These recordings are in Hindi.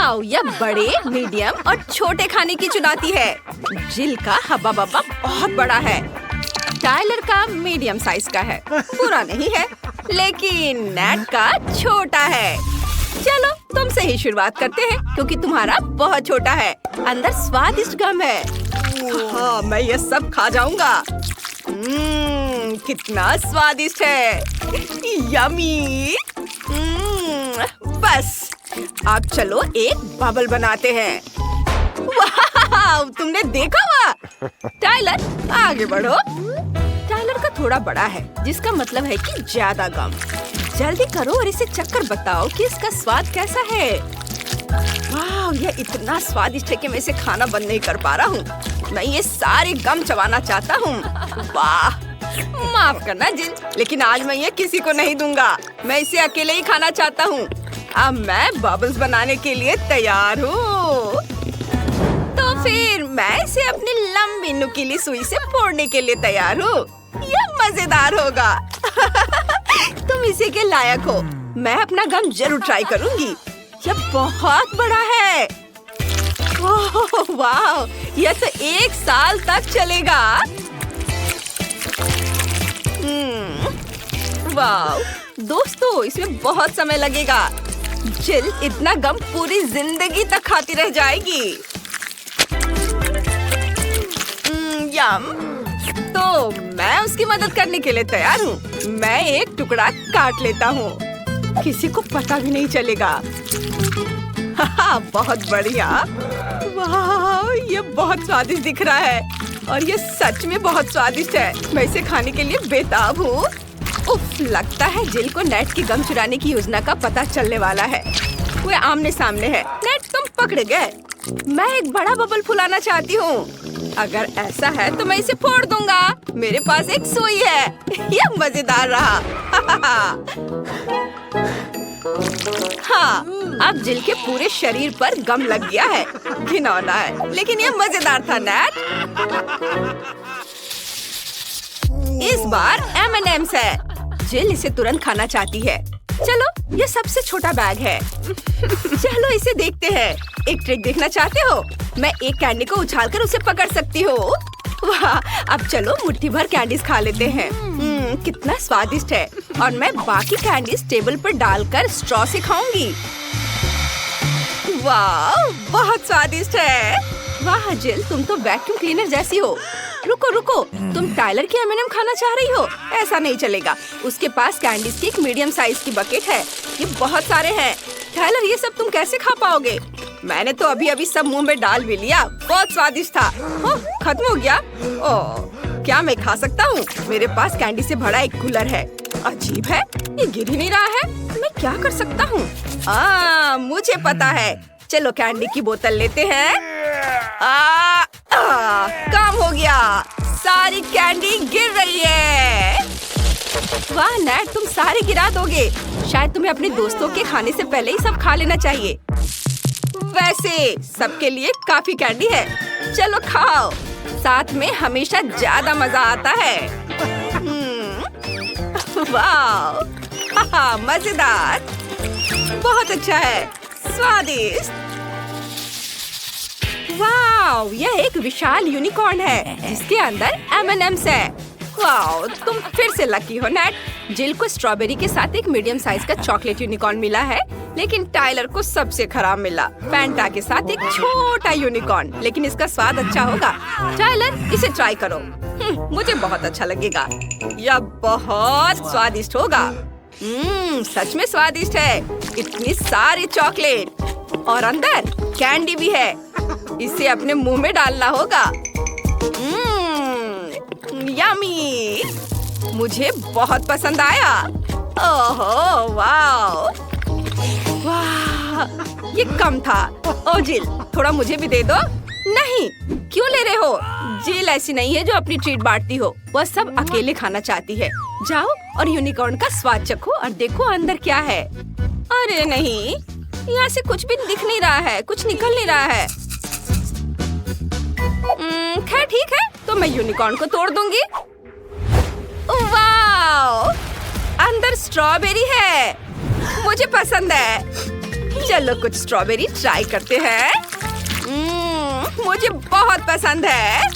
वाव, यह बड़े, मीडियम और छोटे खाने की चुनौती है। जिल का हब्बा बब्बा बहुत बड़ा है। टाइलर का मीडियम साइज का है, बुरा नहीं है, लेकिन नेट का छोटा है। चलो तुमसे ही शुरुआत करते हैं क्योंकि तुम्हारा बहुत छोटा है। अंदर स्वादिष्ट गम है। हाँ, मैं ये सब खा जाऊंगा। कितना स्वादिष्ट है। यम्मी। बस अब चलो एक बबल बनाते हैं। वाह, तुमने देखा हुआ? टाइलर आगे बढ़ो। टाइलर का थोड़ा बड़ा है, जिसका मतलब है कि ज्यादा गम। जल्दी करो और इसे चखकर बताओ कि इसका स्वाद कैसा है। वाह, यह इतना स्वादिष्ट है कि मैं इसे खाना बंद नहीं कर पा रहा हूँ। मैं ये सारे गम चबाना चाहता हूँ। वाह, माफ करना जिल, लेकिन आज मैं ये किसी को नहीं दूंगा। मैं इसे अकेले ही खाना चाहता हूँ। अब मैं बबल्स बनाने के लिए तैयार हूँ। तो फिर मैं इसे अपनी लंबी नुकीली सुई से फोड़ने के लिए तैयार हूँ। यह मजेदार होगा। तुम इसी के लायक हो। मैं अपना गम जरूर ट्राई करूंगी। यह बहुत बड़ा है। ओह वाह, यह तो 1 साल तक चलेगा। वाह दोस्तों, इसमें बहुत समय लगेगा। जिल इतना गम पूरी जिंदगी तक खाती रह जाएगी। यम। तो मैं उसकी मदद करने के लिए तैयार हूँ। मैं एक टुकड़ा काट लेता हूँ। किसी को पता भी नहीं चलेगा। बहुत बढ़िया। वाह, ये बहुत स्वादिष्ट दिख रहा है और ये सच में बहुत स्वादिष्ट है। मैं इसे खाने के लिए बेताब हूँ। उफ, लगता है जिल को नेट की गम चुराने की योजना का पता चलने वाला है। वे आमने सामने है। नेट, तुम पकड़े गए। मैं एक बड़ा बबल फुलाना चाहती हूँ। अगर ऐसा है तो मैं इसे फोड़ दूंगा। मेरे पास एक सुई है। यह मजेदार रहा। हाँ, अब जिल के पूरे शरीर पर गम लग गया है। घिनौना है, लेकिन यह मजेदार था नेट। इस बार M&M's है। जिल इसे तुरंत खाना चाहती है। चलो, ये सबसे छोटा बैग है। चलो इसे देखते हैं। एक ट्रिक देखना चाहते हो? मैं एक कैंडी को उछालकर उसे पकड़ सकती हूँ। वाह, अब चलो मुट्ठी भर कैंडीज खा लेते हैं। कितना स्वादिष्ट है। और मैं बाकी कैंडीज टेबल पर डालकर स्ट्रॉ से खाऊंगी। वाह, बहुत स्वादिष्ट है। वाह जिल, तुम तो वैक्यूम क्लीनर जैसी हो। रुको रुको, तुम टाइलर की M&M खाना चाह रही हो? ऐसा नहीं चलेगा। उसके पास कैंडीज की एक मीडियम साइज की बकेट है। ये बहुत सारे हैं। टाइलर, ये सब तुम कैसे खा पाओगे? मैंने तो अभी अभी सब मुंह में डाल भी लिया। बहुत स्वादिष्ट था। खत्म हो गया। ओह, क्या मैं खा सकता हूँ? मेरे पास कैंडी से भरा एक कूलर है। अजीब है, ये गिर ही नहीं रहा है। मैं क्या कर सकता हूँ? मुझे पता है। चलो कैंडी की बोतल लेते हैं। काम हो गया। सारी कैंडी गिर रही है। वाह नेट, तुम सारे गिरा दोगे। शायद तुम्हें अपने दोस्तों के खाने से पहले ही सब खा लेना चाहिए। वैसे सबके लिए काफी कैंडी है। चलो खाओ। साथ में हमेशा ज्यादा मजा आता है। वाह, मजेदार। बहुत अच्छा है, स्वादिष्ट। वाह, यह एक विशाल यूनिकॉर्न है जिसके अंदर M&M's है। वाह, तुम फिर से लकी हो नेट। जिल को स्ट्रॉबेरी के साथ एक मीडियम साइज का चॉकलेट यूनिकॉर्न मिला है, लेकिन टाइलर को सबसे खराब मिला फैंटा के साथ एक छोटा यूनिकॉर्न। लेकिन इसका स्वाद अच्छा होगा। टाइलर, इसे ट्राई करो। मुझे बहुत अच्छा लगेगा। यह बहुत स्वादिष्ट होगा। सच में स्वादिष्ट है। इतनी सारी चॉकलेट और अंदर कैंडी भी है। इसे अपने मुंह में डालना होगा। यम्मी, मुझे बहुत पसंद आया। ओहो वाह, वाह, ये कम था। ओ जिल, थोड़ा मुझे भी दे दो। नहीं, क्यों ले रहे हो? जिल ऐसी नहीं है जो अपनी ट्रीट बांटती हो। वह सब अकेले खाना चाहती है। जाओ और यूनिकॉर्न का स्वाद चखो और देखो अंदर क्या है। अरे नहीं, यहाँ से कुछ भी दिख नहीं रहा है। कुछ निकल नहीं रहा है। खैर ठीक है, तो मैं यूनिकॉर्न को तोड़ दूंगी। वाह, अंदर स्ट्रॉबेरी है। मुझे पसंद है। चलो कुछ स्ट्रॉबेरी ट्राई करते हैं। मुझे बहुत पसंद है,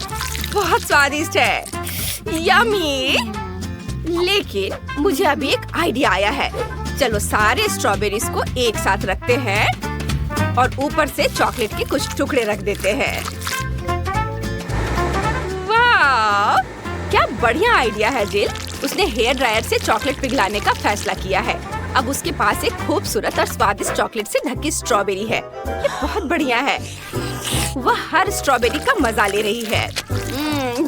बहुत स्वादिष्ट है, यम्मी। लेकिन मुझे अभी एक आइडिया आया है। चलो सारे स्ट्रॉबेरीज को एक साथ रखते हैं और ऊपर से चॉकलेट के कुछ टुकड़े रख देते हैं। वाह, क्या बढ़िया आइडिया है जिल। उसने हेयर ड्रायर से चॉकलेट पिघलाने का फैसला किया है। अब उसके पास एक खूबसूरत और स्वादिष्ट चॉकलेट से ढकी स्ट्रॉबेरी है। ये बहुत बढ़िया है। वह हर स्ट्रॉबेरी का मजा ले रही है।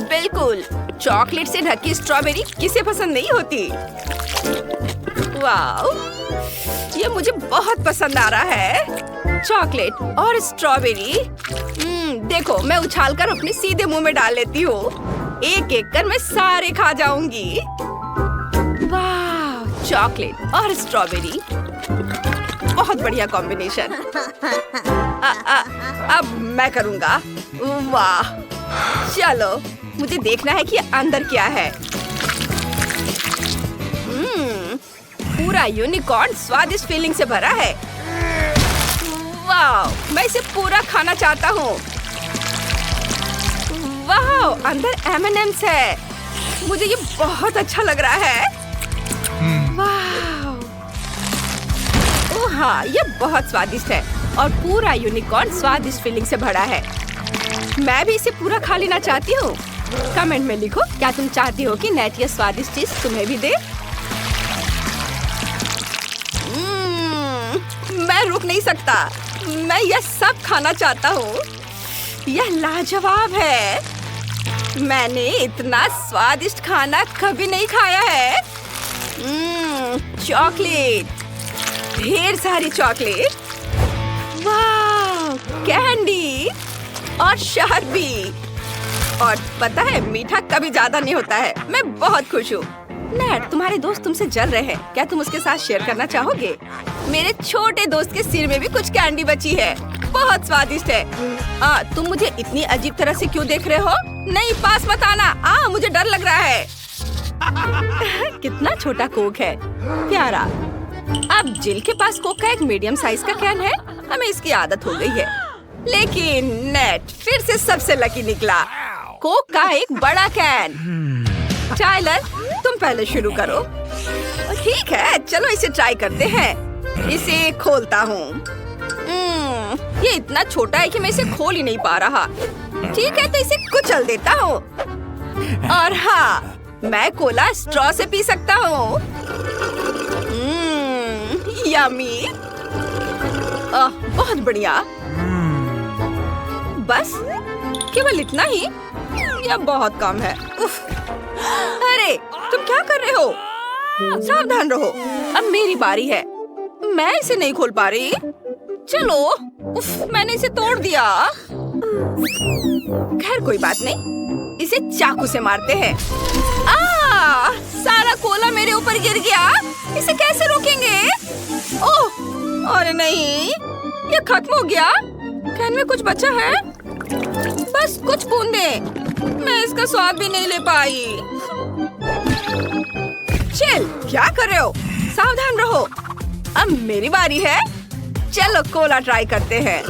बिल्कुल, चॉकलेट से ढकी स्ट्रॉबेरी किसे पसंद नहीं होती। वाह, ये मुझे बहुत पसंद आ रहा है। चॉकलेट और स्ट्रॉबेरी। देखो, मैं उछालकर अपने सीधे मुंह में डाल लेती हूँ। एक एक कर मैं सारे खा जाऊंगी। वाह, चॉकलेट और स्ट्रॉबेरी, बहुत बढ़िया कॉम्बिनेशन। अब मैं करूँगा। वाह, चलो मुझे देखना है कि अंदर क्या है। पूरा यूनिकॉर्न स्वादिष्ट फीलिंग से भरा है। वाह, मैं इसे पूरा खाना चाहता हूँ। वाह, अंदर M&M's है। मुझे ये बहुत अच्छा लग रहा है। वाह, ओह हाँ, ये बहुत स्वादिष्ट है और पूरा यूनिकॉर्न स्वादिष्ट फीलिंग से भरा है। मैं भी इसे पूरा खा लेना चाहती हूँ। कमेंट में लिखो, क्या तुम चाहती हो कि नेट ये स्वादिष्ट चीज तुम्हें भी दे? मैं रुक नहीं सकता, मैं यह सब खाना चाहता हूँ। यह लाजवाब है। मैंने इतना स्वादिष्ट खाना कभी नहीं खाया है। चॉकलेट, ढेर सारी चॉकलेट। वाह, कैंडी और शहद भी। और पता है, मीठा कभी ज्यादा नहीं होता है। मैं बहुत खुश हूँ। नेट, तुम्हारे दोस्त तुमसे जल रहे हैं, क्या तुम उसके साथ शेयर करना चाहोगे? मेरे छोटे दोस्त के सिर में भी कुछ कैंडी बची है, बहुत स्वादिष्ट है। तुम मुझे इतनी अजीब तरह से क्यों देख रहे हो? नहीं, पास मत आना। मुझे डर लग रहा है। कितना छोटा कोक है, प्यारा। अब जिल के पास कोक का एक मीडियम साइज का कैन है। हमें इसकी आदत हो गई है। लेकिन नेट फिर से सबसे लकी निकला। कोक का एक बड़ा कैन। टाइलर, तुम पहले शुरू करो। ठीक है, चलो इसे ट्राई करते हैं। इसे खोलता हूँ। ये इतना छोटा है कि मैं इसे खोल ही नहीं पा रहा। ठीक है, तो इसे कुचल देता हूँ। और हाँ, मैं कोला स्ट्रॉ से पी सकता हूँ। यम्मी। बहुत बढ़िया। बस केवल इतना ही? यह बहुत कम है। उफ। अरे, तुम क्या कर रहे हो? सावधान रहो, अब मेरी बारी है। मैं इसे नहीं खोल पा रही। चलो, उफ, मैंने इसे तोड़ दिया। खैर कोई बात नहीं, इसे चाकू से मारते हैं। सारा कोला मेरे ऊपर गिर गया। इसे कैसे रोकेंगे? ओह, अरे नहीं, ये खत्म हो गया। कैन में कुछ बचा है? बस कुछ बूंदें। मैं इसका स्वाद भी नहीं ले पाई। चिल, क्या कर रहे हो? सावधान रहो। अब मेरी बारी है। चलो कोला ट्राई करते हैं।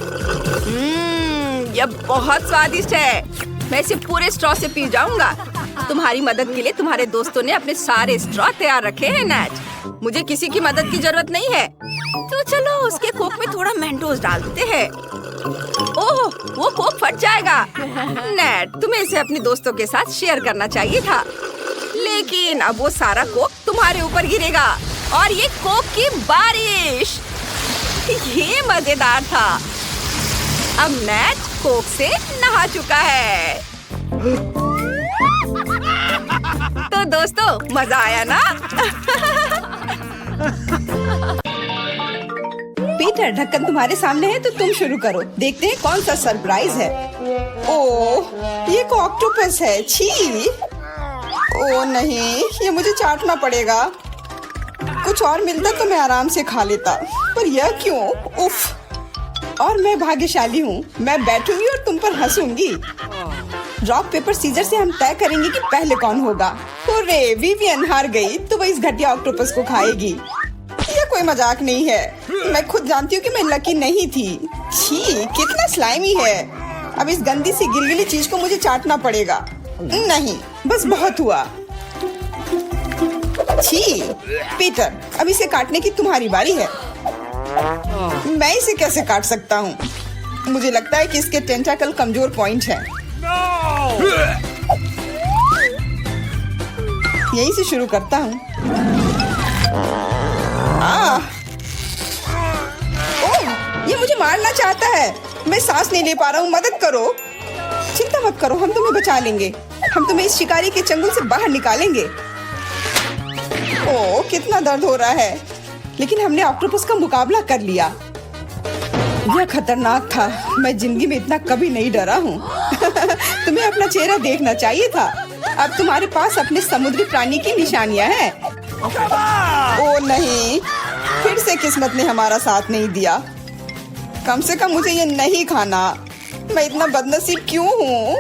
यह बहुत स्वादिष्ट है। मैं इसे पूरे स्ट्रॉ से पी जाऊंगा। तुम्हारी मदद के लिए तुम्हारे दोस्तों ने अपने सारे स्ट्रॉ तैयार रखे हैं नेट। मुझे किसी की मदद की जरूरत नहीं है। तो चलो उसके कोक में थोड़ा मेंटोस डाल देते हैं। ओह, वो कोक फट जाएगा। नेट, तुम्हें इसे अपने दोस्तों के साथ शेयर करना चाहिए था। लेकिन अब वो सारा कोक तुम्हारे ऊपर गिरेगा और ये कोक की बारिश। ये मजेदार था। अब नेट कोक से नहा चुका है। तो दोस्तों, मजा आया ना? पीटर, ढक्कन तुम्हारे सामने है तो तुम शुरू करो। देखते हैं कौन सा सरप्राइज है। ओह, ये एक ऑक्टोपस है। छी। ओह नहीं, ये मुझे चाटना पड़ेगा। कुछ और मिलता तो मैं आराम से खा लेता, पर यह क्यों? उफ। और मैं भाग्यशाली हूँ। मैं बैठूंगी और तुम पर हंसूंगी। रॉक पेपर सीजर से हम तय करेंगे कि पहले कौन होगा। हुर्रे, विवियन हार गई तो वह इस घटिया ऑक्टोपस को खाएगी। यह कोई कोई मजाक नहीं है। मैं खुद जानती हूँ कि मैं लकी नहीं थी। छी, कितना स्लाइमी है। अब इस गंदी सी गिलगिली चीज को मुझे चाटना पड़ेगा। नहीं, बस बहुत हुआ। छी, पीटर, अब इसे काटने की तुम्हारी बारी है। मैं इसे कैसे काट सकता हूँ? मुझे लगता है कि इसके टेंटाकल कमजोर पॉइंट है। यहीं से शुरू करता हूँ। ओह, ये मुझे मारना चाहता है। मैं सांस नहीं ले पा रहा हूँ, मदद करो। चिंता मत करो, हम तुम्हें बचा लेंगे। हम तुम्हें इस शिकारी के चंगुल से बाहर निकालेंगे। ओह, कितना दर्द हो रहा है, लेकिन हमने ऑक्टोपस का मुकाबला कर लिया। यह खतरनाक था। मैं जिंदगी में इतना कभी नहीं डरा हूँ। तुम्हें अपना चेहरा देखना चाहिए था। अब तुम्हारे पास अपने समुद्री प्राणी की निशानियां हैं। ओ नहीं, फिर से किस्मत ने हमारा साथ नहीं दिया। कम से कम मुझे ये नहीं खाना। मैं इतना बदनसीब क्यों हूँ?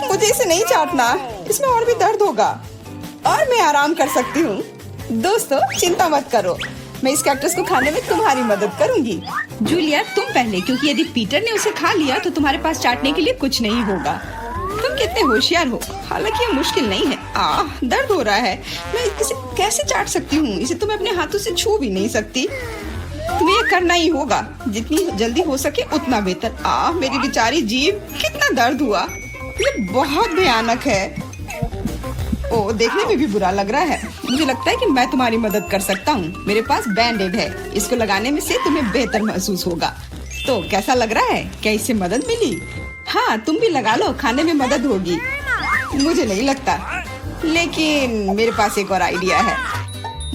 मुझे इसे नहीं चाटना, इसमें और भी दर्द होगा और मैं आराम कर सकती हूँ। दोस्तों, चिंता मत करो, मैं इस कैक्टस को खाने में तुम्हारी मदद करूंगी। जूलिया, तुम पहले, क्योंकि यदि पीटर ने उसे खा लिया तो तुम्हारे पास चाटने के लिए कुछ नहीं होगा। तुम कितने होशियार हो। हालांकि ये मुश्किल नहीं है। दर्द हो रहा है। मैं इसे कैसे चाट सकती हूँ? इसे तो मैं अपने हाथों से छू भी नहीं सकती। तुम्हें ये करना ही होगा। जितनी जल्दी हो सके उतना बेहतर। मेरी बेचारी जीभ, कितना दर्द हुआ। ये बहुत भयानक है। ओ, देखने में भी बुरा लग रहा है। मुझे लगता है कि मैं तुम्हारी मदद कर सकता हूँ। मेरे पास बैंडेड है। इसको लगाने में से तुम्हें बेहतर महसूस होगा। तो कैसा लग रहा है? क्या इससे मदद मिली? हाँ, तुम भी लगा लो, खाने में मदद होगी। मुझे नहीं लगता, लेकिन मेरे पास एक और आइडिया है।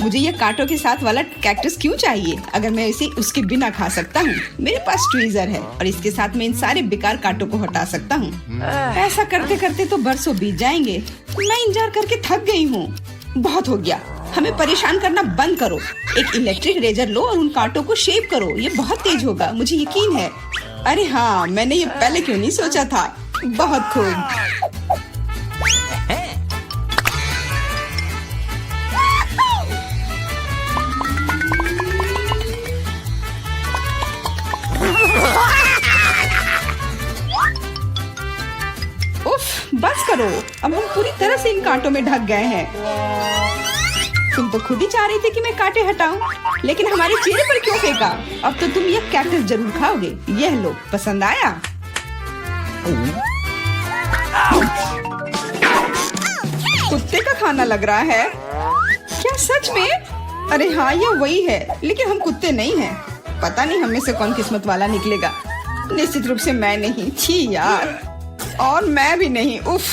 मुझे ये कांटों के साथ वाला कैक्टस क्यों चाहिए, अगर मैं इसे उसके बिना खा सकता हूँ? मेरे पास ट्वीजर है और इसके साथ मैं इन सारे बेकार कांटों को हटा सकता हूँ। ऐसा करते करते तो बरसों बीत जाएंगे। मैं इंतजार करके थक गई हूँ। बहुत हो गया, हमें परेशान करना बंद करो। एक इलेक्ट्रिक रेजर लो और उन कांटों को शेप करो। ये बहुत तेज होगा, मुझे यकीन है। अरे हाँ, मैंने ये पहले क्यों नहीं सोचा था। बहुत खूब। उफ, बस करो। अब हम पूरी तरह से इन कांटों में ढक गए हैं। तुम तो खुद ही चाह रही थी कि मैं कांटे हटाऊं, लेकिन हमारे चेहरे पर क्यों फेंका? अब तो तुम ये कैक्टस जरूर खाओगे। यह लो, पसंद आया? कुत्ते का खाना लग रहा है। क्या सच में? अरे हाँ, ये वही है, लेकिन हम कुत्ते नहीं हैं। पता नहीं हम में से कौन किस्मत वाला निकलेगा। निश्चित रूप से मैं नहीं। छी यार, और मैं भी नहीं। उफ,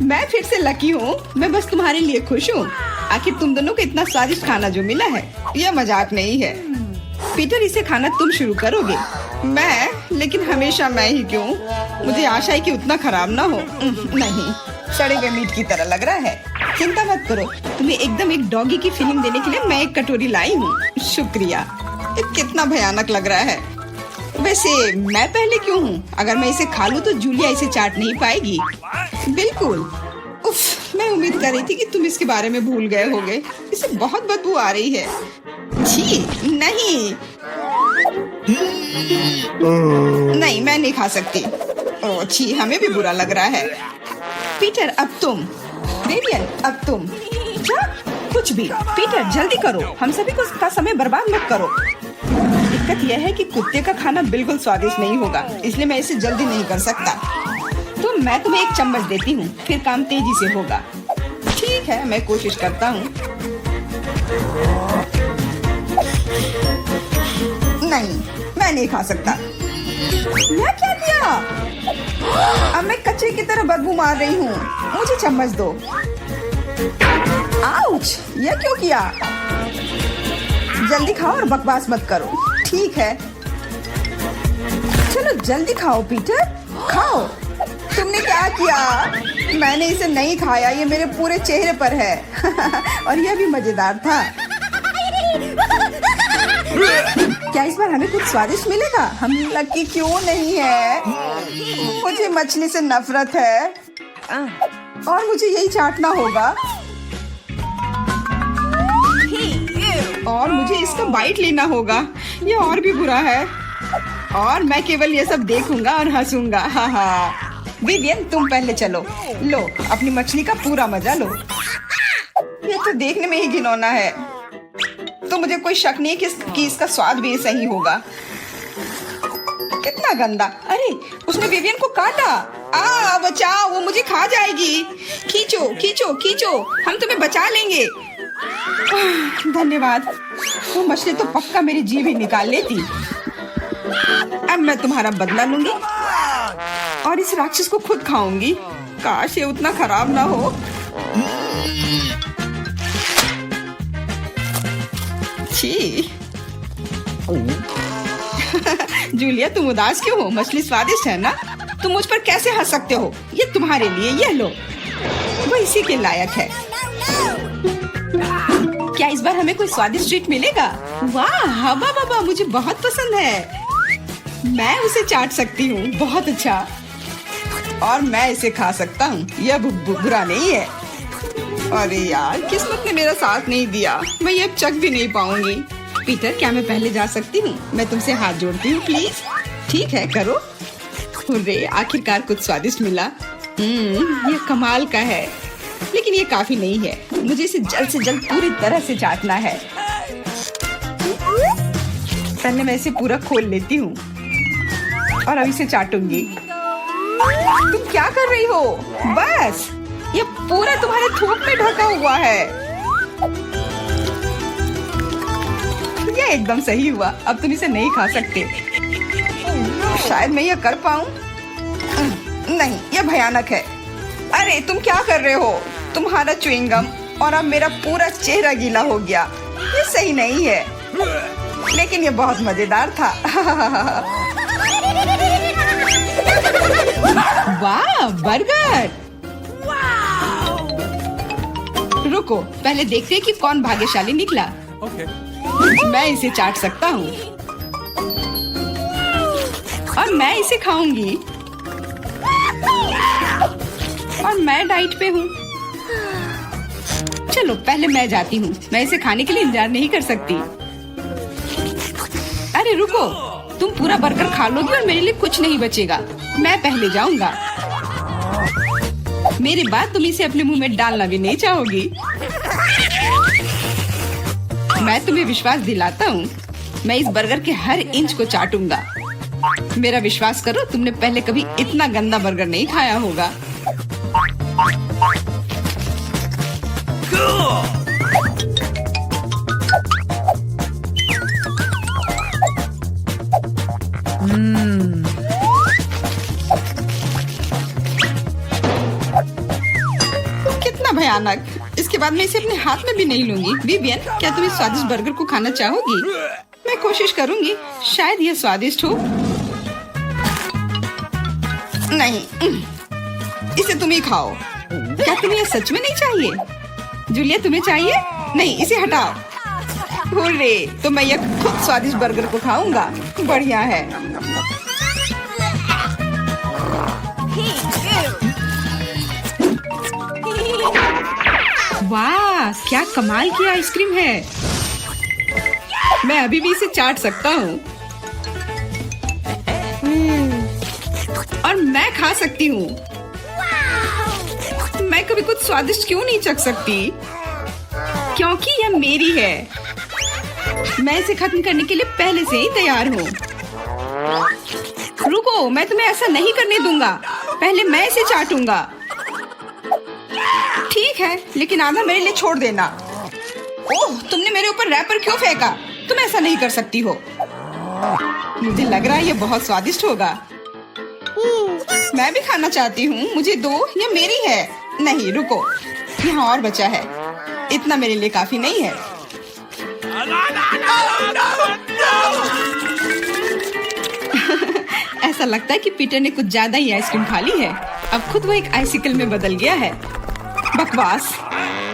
मैं फिर से लकी हूँ। मैं बस तुम्हारे लिए खुश हूँ। आखिर तुम दोनों को इतना स्वादिष्ट खाना जो मिला है, यह मजाक नहीं है। पीटर, इसे खाना तुम शुरू करोगे। मैं? लेकिन हमेशा मैं ही क्यों? मुझे आशा है कि उतना खराब ना हो। नहीं, सड़े हुए मीट की तरह लग रहा है। चिंता मत करो, तुम्हें एकदम एक डॉगी की फीलिंग देने के लिए मैं एक कटोरी लाई हूँ। शुक्रिया। ये कितना भयानक लग रहा है। वैसे मैं पहले क्यों हूँ? अगर मैं इसे खा लूँ तो जूलिया इसे चाट नहीं पाएगी। बिल्कुल। उफ, मैं उम्मीद कर रही थी कि तुम इसके बारे में भूल गए होगे। इसे बहुत बदबू आ रही है। छी, नहीं नहीं, मैं नहीं खा सकती। ओह छी, हमें भी बुरा लग रहा है। पीटर, अब तुम। रेडियन, अब तुम। क्या? कुछ भी। पीटर, जल्दी करो, हम सभी को का समय बर्बाद मत करो। दिक्कत यह है कि कुत्ते का खाना बिल्कुल स्वादिष्ट नहीं होगा, इसलिए मैं इसे जल्दी नहीं कर सकता। तो मैं तुम्हें एक चम्मच देती हूँ, फिर काम तेजी से होगा। ठीक है, मैं कोशिश करता हूँ। नहीं, मैं नहीं खा सकता। मैं क्या किया? अब मैं कचरे की तरह बदबू मार रही हूँ। मुझे चम्मच दो। आउच! यह क्यों किया? जल्दी खाओ और बकवास मत करो। ठीक है, चलो जल्दी खाओ पीटर, खाओ। तुमने क्या किया? मैंने इसे नहीं खाया, ये मेरे पूरे चेहरे पर है। और यह भी मजेदार था। क्या इस बार हमें कुछ स्वादिष्ट मिलेगा? हम लकी क्यों नहीं है? मुझे मछली से नफरत है और मुझे यही चाटना होगा। और मुझे इसका बाइट लेना होगा। ये और भी बुरा है और मैं केवल ये सब देखूंगा और हंसूंगा। हाँ हाँ, विवियन तुम पहले चलो, लो अपनी मछली का पूरा मजा लो। ये तो देखने में ही घिनौना है, तो मुझे कोई शक नहीं कि इसका स्वाद भी सही होगा। कितना गंदा! अरे उसने विवियन को काटा। बचाओ, वो मुझे खा जाएगी। खींचो खींचो खींचो, हम तुम्हें बचा लेंगे। धन्यवाद। वो मछली तो पक्का मेरी जीभ ही निकाल लेती। अब मैं तुम्हारा बदला लूंगी और इस राक्षस को खुद खाऊंगी। काश ये उतना खराब ना हो। छी। जूलिया तुम उदास क्यों हो? मछली स्वादिष्ट है ना? तुम मुझ पर कैसे हंस सकते हो? ये तुम्हारे लिए, ये लो। वो इसी के लायक है। क्या इस बार हमें कोई स्वादिष्ट ट्रीट मिलेगा? वाह, हवा बाबा मुझे बहुत पसंद है। मैं उसे चाट सकती हूँ। बहुत अच्छा। और मैं इसे खा सकता हूँ। यह बुरा नहीं है। अरे यार, किस्मत ने मेरा साथ नहीं दिया। मैं ये चख भी नहीं पाऊंगी। पीटर, क्या मैं पहले जा सकती हूँ? मैं तुमसे हाथ जोड़ती हूँ, प्लीज। ठीक है, करो। हुर्रे, आखिरकार कुछ स्वादिष्ट मिला। ये कमाल का है, लेकिन ये काफी नहीं है। मुझे इसे जल्द से जल्द पूरी तरह से चाटना है। पहले मैं इसे पूरा खोल लेती हूँ और अब इसे चाटूंगी। तुम क्या कर रही हो? बस, ये पूरा तुम्हारे थूक में ढका हुआ है। ये एकदम सही हुआ। अब तुम इसे नहीं खा सकते। शायद मैं यह कर पाऊं। नहीं, यह भयानक है। अरे तुम क्या कर रहे हो? तुम्हारा च्युइंगम और अब मेरा पूरा चेहरा गीला हो गया। ये सही नहीं है, लेकिन ये बहुत मजेदार था। वाह, बर्गर! रुको, पहले देखते हैं कि कौन भाग्यशाली निकला। मैं इसे चाट सकता हूँ और मैं इसे खाऊंगी। और मैं डाइट पे हूँ। चलो पहले मैं जाती हूँ। मैं इसे खाने के लिए इंतजार नहीं कर सकती। अरे रुको, तुम पूरा बर्गर खा लोगी और मेरे लिए कुछ नहीं बचेगा। मैं पहले जाऊंगा। मेरे बाद तुम इसे अपने मुंह में डालना भी नहीं चाहोगी। मैं तुम्हें विश्वास दिलाता हूँ, मैं इस बर्गर के हर इंच को चाटूंगा। मेरा विश्वास करो, तुमने पहले कभी इतना गंदा बर्गर नहीं खाया होगा। कितना भयानक! इसके बाद मैं इसे अपने हाथ में भी नहीं लूंगी। विवियन, क्या तुम इस स्वादिष्ट बर्गर को खाना चाहोगी? मैं कोशिश करूंगी, शायद यह स्वादिष्ट हो। नहीं, इसे तुम ही खाओ। क्या तुम्हें यह सच में नहीं चाहिए? जूलिया, तुम्हें चाहिए? नहीं, इसे हटाओ। हुर्रे, तो मैं यह खुद स्वादिष्ट बर्गर को खाऊंगा। बढ़िया है। वाह, क्या कमाल की आइसक्रीम है। मैं अभी भी इसे चाट सकता हूँ और मैं खा सकती हूँ। मैं कभी कुछ स्वादिष्ट क्यों नहीं चख सकती? क्योंकि यह मेरी है। मैं इसे खत्म करने के लिए पहले से ही तैयार हूँ। रुको, मैं तुम्हें ऐसा नहीं करने दूंगा। पहले मैं इसे चाटूंगा। ठीक है, लेकिन आधा मेरे लिए छोड़ देना। ओह, तुमने मेरे ऊपर रैपर क्यों फेंका? तुम ऐसा नहीं कर सकती हो। मुझे लग रहा है ये बहुत स्वादिष्ट होगा। मैं भी खाना चाहती हूँ। मुझे दो, ये मेरी है। नहीं, रुको, यहाँ और बचा है। इतना मेरे लिए काफी नहीं है। ऐसा लगता है कि पीटर ने कुछ ज्यादा ही आइसक्रीम खा ली है। अब खुद वो एक आइसिकल में बदल गया है। बकवास,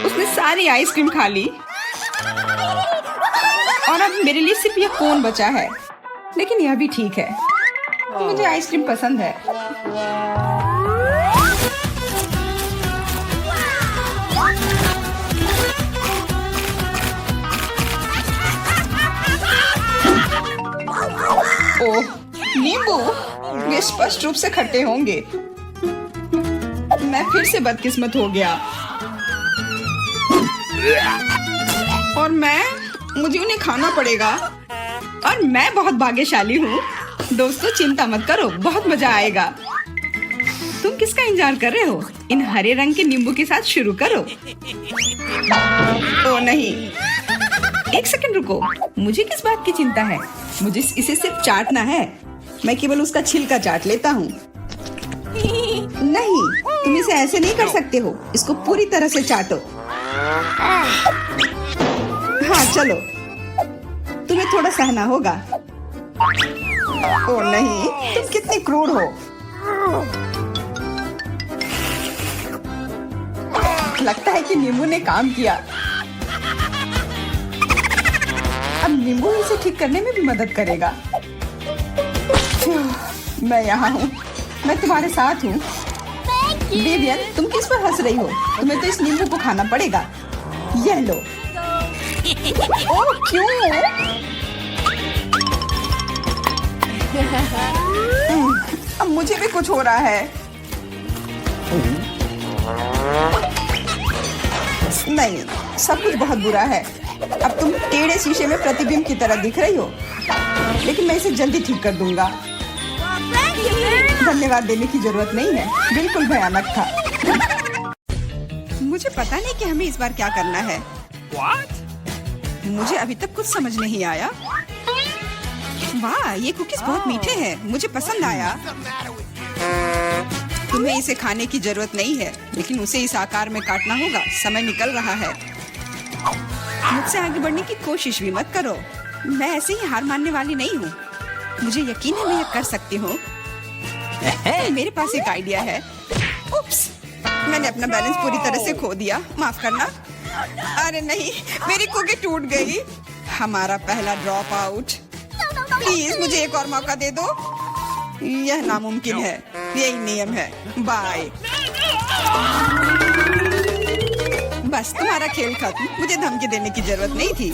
उसने सारी आइसक्रीम खा ली और अब मेरे लिए सिर्फ यह कोन बचा है। लेकिन यह भी ठीक है, मुझे आइसक्रीम पसंद है। ओह, नींबू, ये स्पष्ट रूप से खट्टे होंगे। मैं फिर से बदकिस्मत हो गया। और मुझे उन्हें खाना पड़ेगा। और मैं बहुत भाग्यशाली हूँ। दोस्तों चिंता मत करो, बहुत मजा आएगा। तुम किसका इंतजार कर रहे हो? इन हरे रंग के नींबू के साथ शुरू करो। ओ नहीं, एक सेकंड रुको। मुझे किस बात की चिंता है? मुझे इसे सिर्फ चाटना है। मैं केवल उसका छिलका चाट लेता हूँ। नहीं, तुम इसे ऐसे नहीं कर सकते हो। इसको पूरी तरह से चाटो। हाँ चलो, तुम्हें थोड़ा सहना होगा। ओ नहीं, तुम कितने क्रूर हो। लगता है कि नींबू ने काम किया। अब नींबू इसे ठीक करने में भी मदद करेगा। मैं यहाँ हूँ, मैं तुम्हारे साथ हूँ। विवियन, तुम किस पर हंस रही हो? तुम्हें तो इस नींबू को खाना पड़ेगा। यह लो। ओह क्यों? अब मुझे भी कुछ हो रहा है। नहीं, सब कुछ बहुत बुरा है। अब तुम टेढ़े शीशे में प्रतिबिंब की तरह दिख रही हो, लेकिन मैं इसे जल्दी ठीक कर दूंगा। धन्यवाद देने की जरूरत नहीं है, बिल्कुल भयानक था। मुझे पता नहीं कि हमें इस बार क्या करना है। मुझे अभी तक कुछ समझ नहीं आया। वाह, ये कुकीज बहुत मीठे हैं, मुझे पसंद आया। तुम्हें इसे खाने की जरूरत नहीं है, लेकिन उसे इस आकार में काटना होगा। समय निकल रहा है। मुझसे आगे बढ़ने की कोशिश भी मत करो। मैं ऐसे ही हार मानने वाली नहीं हूँ। मुझे यकीन है मैं यह कर सकती हूँ। मेरे पास एक आइडिया है। उप्स, मैंने अपना बैलेंस पूरी तरह से खो दिया, माफ करना। अरे नहीं, मेरी कुकी टूट गई। हमारा पहला ड्रॉप आउट। प्लीज मुझे एक और मौका दे दो। यह नामुमकिन है, यही नियम है। बाय। बस तुम्हारा खेल खत्म। मुझे धमकी देने की जरूरत नहीं थी।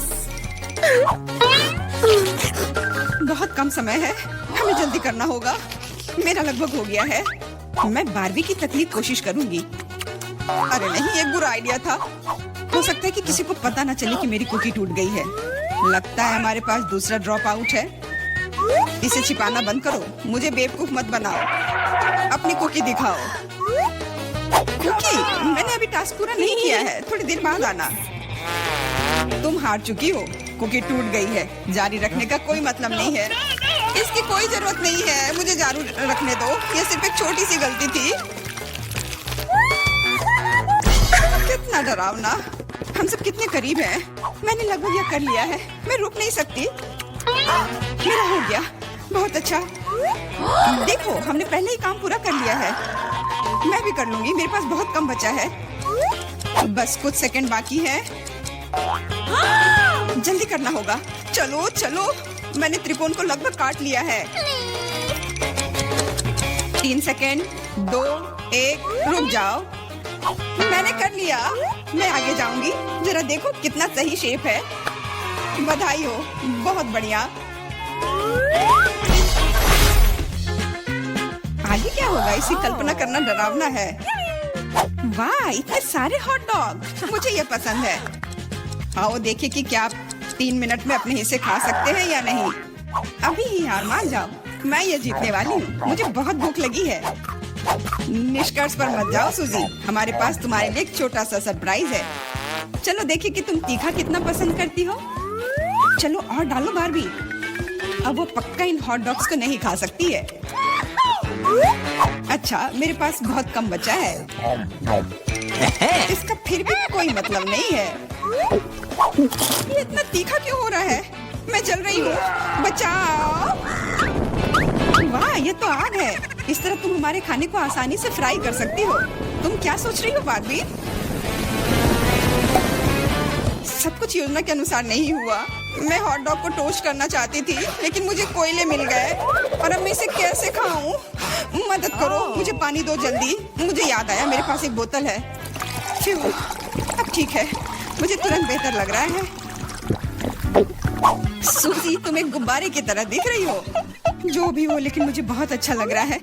बहुत कम समय है, हमें जल्दी करना होगा। मेरा लगभग हो गया है। मैं बारबी की तकलीफ कोशिश करूंगी। अरे नहीं, एक बुरा आइडिया था। हो सकता है कि किसी को पता न चले कि मेरी कुकी टूट गई है। लगता है हमारे पास दूसरा ड्रॉप आउट है। इसे छिपाना बंद करो। मुझे बेवकूफ मत बनाओ। अपनी कुकी दिखाओ। कुकी, मैंने अभी टास्क पूरा नहीं किया है। थोड़ी देर बाद आना। तुम हार चुकी हो। कुकी टूट गई है। जारी रखने का कोई मतलब नहीं है। इसकी कोई जरूरत नहीं है। मुझे जारी रखने दो। ये सिर्फ एक छोटी सी गलती थी। कितना डरावना। हम सब कितने करीब हैं। मैंने लगभग यह कर लिया है। मैं रुक नहीं सकती। मेरा हो गया। बहुत अच्छा। देखो, हमने पहले ही काम पूरा कर लिया है। मैं भी कर लूंगी। मेरे पास बहुत कम बचा है। बस कुछ सेकंड बाकी है। जल्दी करना होगा। चलो चलो, मैंने त्रिकोण को लगभग काट लिया है। 3 सेकंड, 2, 1, रुक जाओ। मैंने कर लिया। मैं आगे जाऊंगी। जरा देखो कितना सही शेप है। बधाई हो, बहुत बढ़िया। आगे क्या होगा, इसी कल्पना करना डरावना है। वाह, इतने सारे हॉट डॉग। मुझे ये पसंद है। आओ देखिए कि क्या आप 3 मिनट में अपने हिस्से खा सकते हैं या नहीं। अभी ही हार मान जाओ। मैं ये जीतने वाली हूँ। मुझे बहुत भूख लगी है। निष्कर्ष पर मत जाओ सूजी। हमारे पास तुम्हारे लिए एक छोटा सा सरप्राइज है। चलो देखिए कि तुम तीखा कितना पसंद करती हो। चलो और डालो बारबी। अब वो पक्का इन हॉट डॉग्स को नहीं खा सकती है। अच्छा, मेरे पास बहुत कम बचा है। इसका फिर भी कोई मतलब नहीं है। ये इतना तीखा क्यों हो रहा है? मैं जल रही हूँ। बचाओ। वाह, ये तो आग है। इस तरह तुम हमारे खाने को आसानी से फ्राई कर सकती हो। तुम क्या सोच रही हो बारबी? सब कुछ योजना के अनुसार नहीं हुआ। मैं हॉट डॉग को टोस्ट करना चाहती थी, लेकिन मुझे कोयले मिल गए। और अब मैं इसे कैसे खाऊं? मदद करो, मुझे पानी दो जल्दी। मुझे याद आया, मेरे पास एक बोतल है। अब ठीक है, मुझे तुरंत बेहतर लग रहा है। सूजी, तुम एक गुब्बारे की तरह दिख रही हो। जो भी हो, लेकिन मुझे बहुत अच्छा लग रहा है।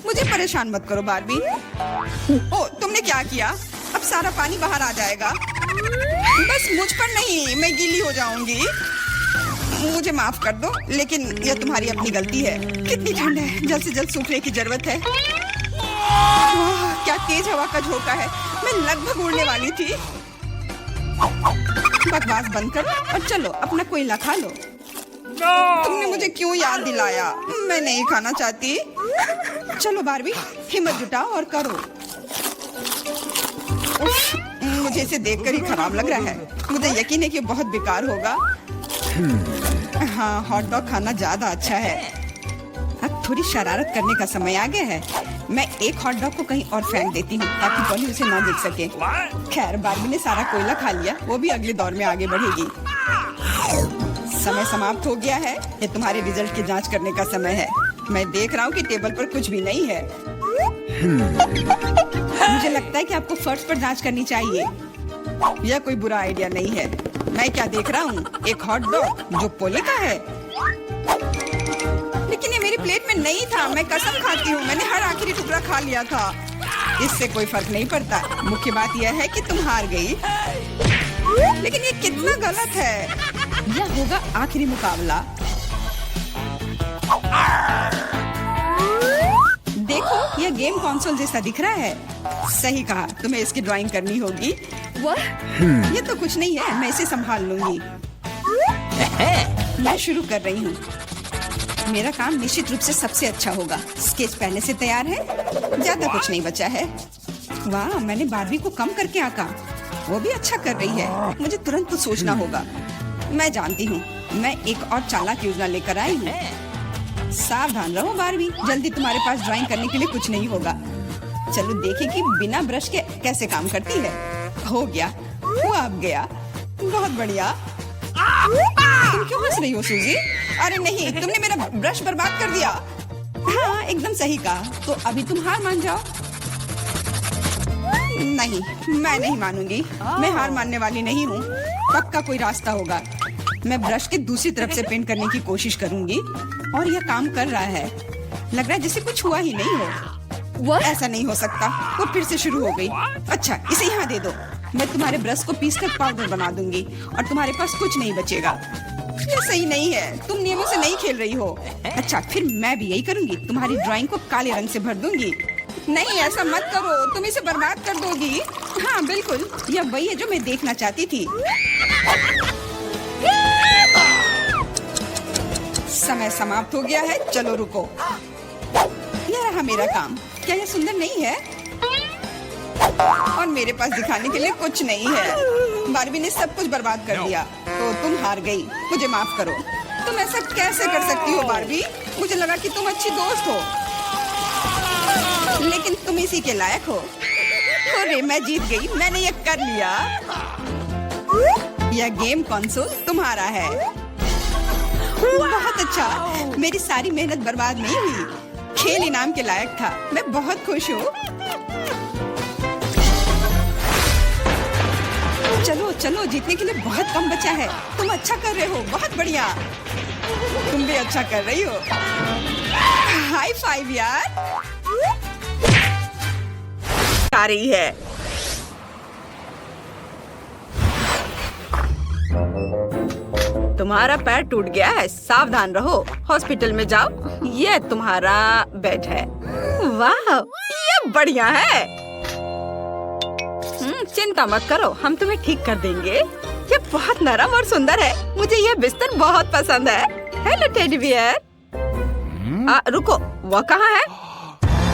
मुझे परेशान मत करो बारबी। ओ, तुमने क्या किया? अब सारा पानी बाहर आ जाएगा। बस मुझ पर नहीं, मैं गीली हो जाऊंगी। मुझे माफ कर दो, लेकिन यह तुम्हारी अपनी गलती है। कितनी ठंड है, जल्द से जल्द सूखने की जरूरत है। वाह, क्या तेज हवा का झोंका है। मैं लगभग उड़ने वाली थी। बकवास बंद करो और चलो अपना कोयला खा लो। तुमने मुझे क्यों याद दिलाया? मैं नहीं खाना चाहती। चलो बारबी, हिम्मत जुटाओ और करो। उफ, मुझे इसे देखकर ही खराब लग रहा है। मुझे यकीन है कि बहुत बेकार होगा। हाँ, हॉट डॉग खाना ज्यादा अच्छा है। अब थोड़ी शरारत करने का समय आ गया है। मैं एक हॉट डॉग को कहीं और फेंक देती हूँ ताकि पॉली उसे ना देख सके। खैर, बारबी ने सारा कोयला खा लिया, वो भी अगले दौर में आगे बढ़ेगी। समय समाप्त हो गया है। ये तुम्हारे रिजल्ट की जांच करने का समय है। मैं देख रहा हूँ कि टेबल पर कुछ भी नहीं है। मुझे लगता है कि आपको फर्श पर जांच करनी चाहिए। यह कोई बुरा आइडिया नहीं है। मैं क्या देख रहा हूँ? एक हॉट डॉग जो पोले का है। लेकिन ये मेरी प्लेट में नहीं था। मैं कसम खाती हूँ, मैंने हर आखिरी टुकड़ा खा लिया था। इससे कोई फर्क नहीं पड़ता। मुख्य बात यह है कि तुम हार गई। लेकिन ये कितना गलत है। यह होगा आखिरी मुकाबला। देखो, यह गेम कंसोल जैसा दिख रहा है। सही कहा, तुम्हें इसकी ड्राइंग करनी होगी। ये तो कुछ नहीं है, मैं इसे संभाल लूंगी। मैं शुरू कर रही हूँ। मेरा काम निश्चित रूप से सबसे अच्छा होगा। स्केच पहले से तैयार है, ज्यादा कुछ नहीं बचा है। वाह, मैंने बारबी को कम करके आंका। वो भी अच्छा कर रही है। मुझे तुरंत कुछ सोचना होगा। मैं जानती हूँ, मैं एक और चालाक योजना लेकर आई हूँ। सावधान रहो बारबी, जल्दी तुम्हारे पास ड्राइंग करने के लिए कुछ नहीं होगा। चलो देखें कि बिना ब्रश के कैसे काम करती है। हो गया, वो अब गया। बहुत बढ़िया। तुम क्यों हंस रही हो सूजी? अरे नहीं, तुमने मेरा ब्रश बर्बाद कर दिया। हाँ, एकदम सही कहा। तो अभी तुम हार मान जाओ। नहीं, मैं नहीं मानूंगी। मैं हार मानने वाली नहीं हूँ। पक्का कोई रास्ता होगा। मैं ब्रश के दूसरी तरफ से पेंट करने की कोशिश करूंगी और यह काम कर रहा है। लग रहा है जैसे कुछ हुआ ही नहीं हो। ऐसा नहीं हो सकता। वो फिर से शुरू हो गई। अच्छा, इसे यहाँ दे दो। मैं तुम्हारे ब्रश को पीसकर पाउडर बना दूंगी और तुम्हारे पास कुछ नहीं बचेगा। ये सही नहीं है। तुम नियमों से नहीं खेल रही हो। अच्छा, फिर मैं भी यही करूंगी। तुम्हारी ड्राइंग को काले रंग से भर दूंगी। नहीं, ऐसा मत करो, तुम इसे बर्बाद कर दोगी। हाँ बिल्कुल, यह वही है जो मैं देखना चाहती थी। समय समाप्त हो गया है। चलो रुको, यह रहा मेरा काम। क्या यह सुंदर नहीं है? और मेरे पास दिखाने के लिए कुछ नहीं है। बारबी ने सब कुछ बर्बाद कर दिया। तो तुम हार गई। मुझे माफ करो। तुम ऐसा कैसे कर सकती हो बारबी? मुझे लगा कि तुम अच्छी दोस्त हो, लेकिन तुम इसी के लायक हो। अरे, मैं जीत गई। मैंने ये कर लिया। यह गेम कंसोल तुम्हारा है। बहुत अच्छा। मेरी सारी मेहनत बर्बाद नहीं हुई। खेल इनाम के लायक था। मैं बहुत खुश हूँ। चलो चलो, जीतने के लिए बहुत कम बचा है। तुम अच्छा कर रहे हो। बहुत बढ़िया। तुम भी अच्छा कर रही हो। हाई फाइव यार। आ रही है। तुम्हारा पैर टूट गया है। सावधान रहो। हॉस्पिटल में जाओ। ये तुम्हारा बेड है। वाह, ये बढ़िया है। चिंता मत करो, हम तुम्हें ठीक कर देंगे। ये बहुत नरम और सुंदर है। मुझे ये बिस्तर बहुत पसंद है। Hello teddy bear. रुको, वो कहाँ है?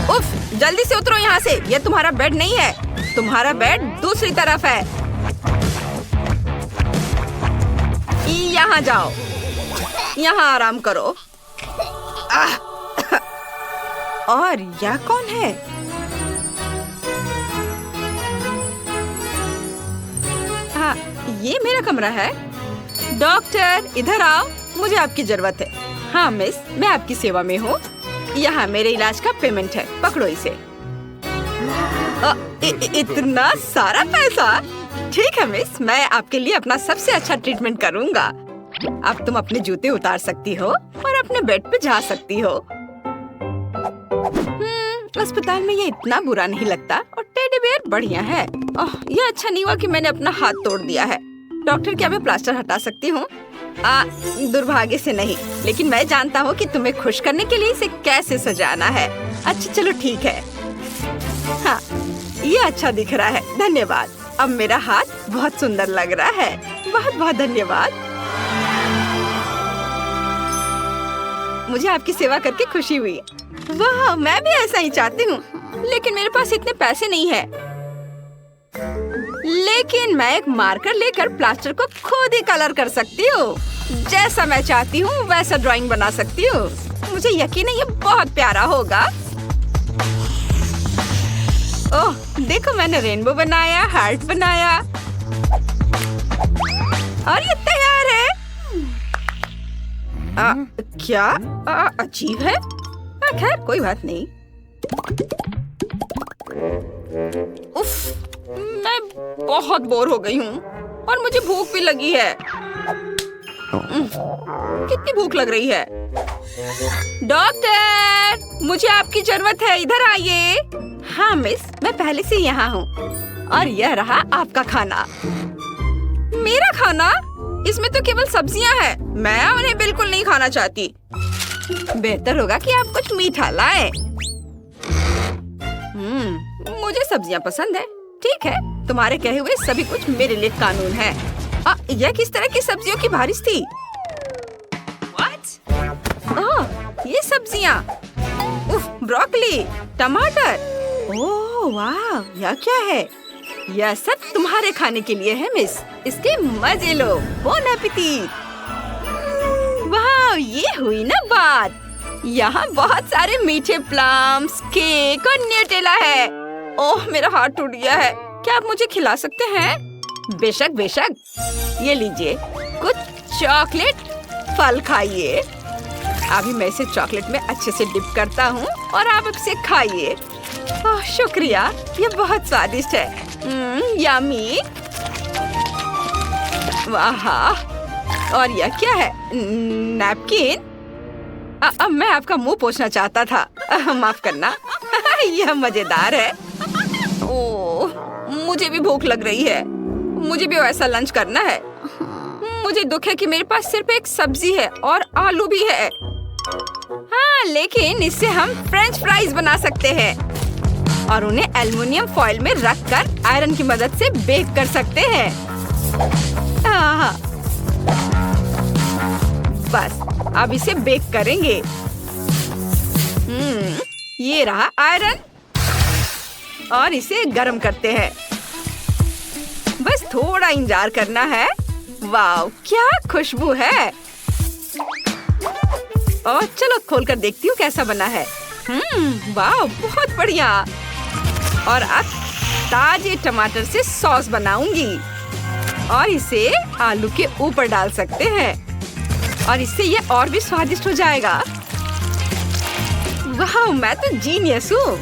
उफ, जल्दी से उतरो यहाँ से। ये तुम्हारा बेड नहीं है। तुम्हारा बेड दूसरी तरफ है। यहाँ जाओ, यहाँ आराम करो। और यह कौन है? हाँ, ये मेरा कमरा है। डॉक्टर, इधर आओ, मुझे आपकी जरूरत है। हाँ मिस, मैं आपकी सेवा में हूँ। यहाँ मेरे इलाज का पेमेंट है, पकड़ो इसे। इतना सारा पैसा? ठीक है मिस, मैं आपके लिए अपना सबसे अच्छा ट्रीटमेंट करूँगा। अब तुम अपने जूते उतार सकती हो और अपने बेड पे जा सकती हो। अस्पताल में ये इतना बुरा नहीं लगता और टेडी बेयर बढ़िया है। ओह, ये अच्छा नहीं हुआ कि मैंने अपना हाथ तोड़ दिया है। डॉक्टर, क्या मैं प्लास्टर हटा सकती हूँ? दुर्भाग्य से नहीं, लेकिन मैं जानता हूँ कि तुम्हें खुश करने के लिए इसे कैसे सजाना है। अच्छा चलो ठीक है। हाँ, ये अच्छा दिख रहा है, धन्यवाद। अब मेरा हाथ बहुत सुंदर लग रहा है। बहुत बहुत धन्यवाद। मुझे आपकी सेवा करके खुशी हुई। वाह, मैं भी ऐसा ही चाहती हूँ, लेकिन मेरे पास इतने पैसे नहीं है। लेकिन मैं एक मार्कर लेकर प्लास्टर को खुद ही कलर कर सकती हूँ। जैसा मैं चाहती हूँ वैसा ड्राइंग बना सकती हूँ। मुझे यकीन है ये बहुत प्यारा होगा। ओह, देखो मैंने रेनबो बनाया, हार्ट बनाया और ये तैयार है। क्या अजीब है। खैर कोई बात नहीं। उफ, मैं बहुत बोर हो गई हूँ और मुझे भूख भी लगी है। कितनी भूख लग रही है। डॉक्टर, मुझे आपकी जरूरत है, इधर आइए। हाँ मिस, मैं पहले से यहाँ हूँ और यह रहा आपका खाना। मेरा खाना? इसमें तो केवल सब्जियाँ हैं। मैं उन्हें बिल्कुल नहीं खाना चाहती। बेहतर होगा कि आप कुछ मीठा लाएं। मुझे सब्जियाँ पसंद है। ठीक है, तुम्हारे कहे हुए सभी कुछ मेरे लिए कानून है। यह किस तरह की सब्जियों की बारिश थी? ये सब्जियाँ, ब्रोकली, टमाटर। ओह वाह, यह क्या है? यह सब तुम्हारे खाने के लिए है मिस। इसके मजे लो। Bone appétit. वाह, ये हुई ना बात। यहाँ बहुत सारे मीठे प्लम्स, केक और न्यूटेला है। ओह, मेरा हाथ टूट गया है। क्या आप मुझे खिला सकते हैं? बेशक बेशक। ये लीजिए कुछ चॉकलेट फल खाइए। अभी मैं इसे चॉकलेट में अच्छे से डिप करता हूँ और आप इसे खाइए। ओह शुक्रिया, ये बहुत स्वादिष्ट है। यम्मी। वाह, और यह क्या है? नैपकिन। अब मैं आपका मुंह पोंछना चाहता था। माफ करना। यह मजेदार है। ओह, मुझे भी भूख लग रही है। मुझे भी वैसा लंच करना है। मुझे दुख है कि मेरे पास सिर्फ एक सब्जी है और आलू भी है। हाँ, लेकिन इससे हम फ्रेंच फ्राइज बना सकते हैं और उन्हें एल्युमिनियम फॉइल में रखकर आयरन की मदद से बेक कर सकते हैं। बस अब इसे बेक करेंगे। ये रहा आयरन और इसे गर्म करते हैं। बस थोड़ा इंतजार करना है। वाह, क्या खुशबू है। और चलो खोलकर देखती हूँ कैसा बना है। वाह, बहुत बढ़िया। और अब ताजे टमाटर से सॉस बनाऊंगी और इसे आलू के ऊपर डाल सकते हैं और इससे ये और भी स्वादिष्ट हो जाएगा। वाह, मैं तो जीनियस हूँ।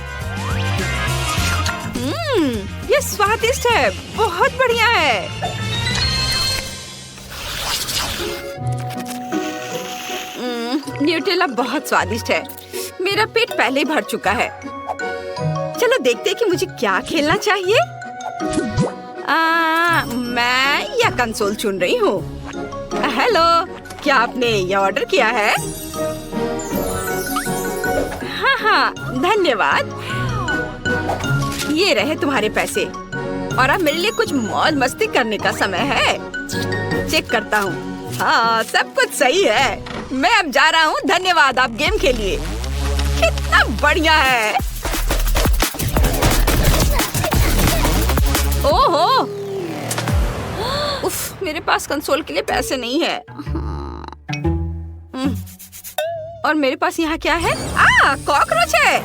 ये स्वादिष्ट है, बहुत बढ़िया है। न्यूटेला बहुत स्वादिष्ट है। मेरा पेट पहले ही भर चुका है। चलो देखते हैं कि मुझे क्या खेलना चाहिए। मैं यह कंसोल चुन रही हूँ। हेलो, क्या आपने यह ऑर्डर किया है? हाँ, धन्यवाद। ये रहे तुम्हारे पैसे और अब मेरे लिए कुछ मौज मस्ती करने का समय है। चेक करता हूँ। हाँ, सब कुछ सही है। मैं अब जा रहा हूँ। धन्यवाद आप गेम के लिए। कितना बढ़िया है। ओहो, उफ, मेरे पास कंसोल के लिए पैसे नहीं है। और मेरे पास यहाँ क्या है? कॉकरोच है।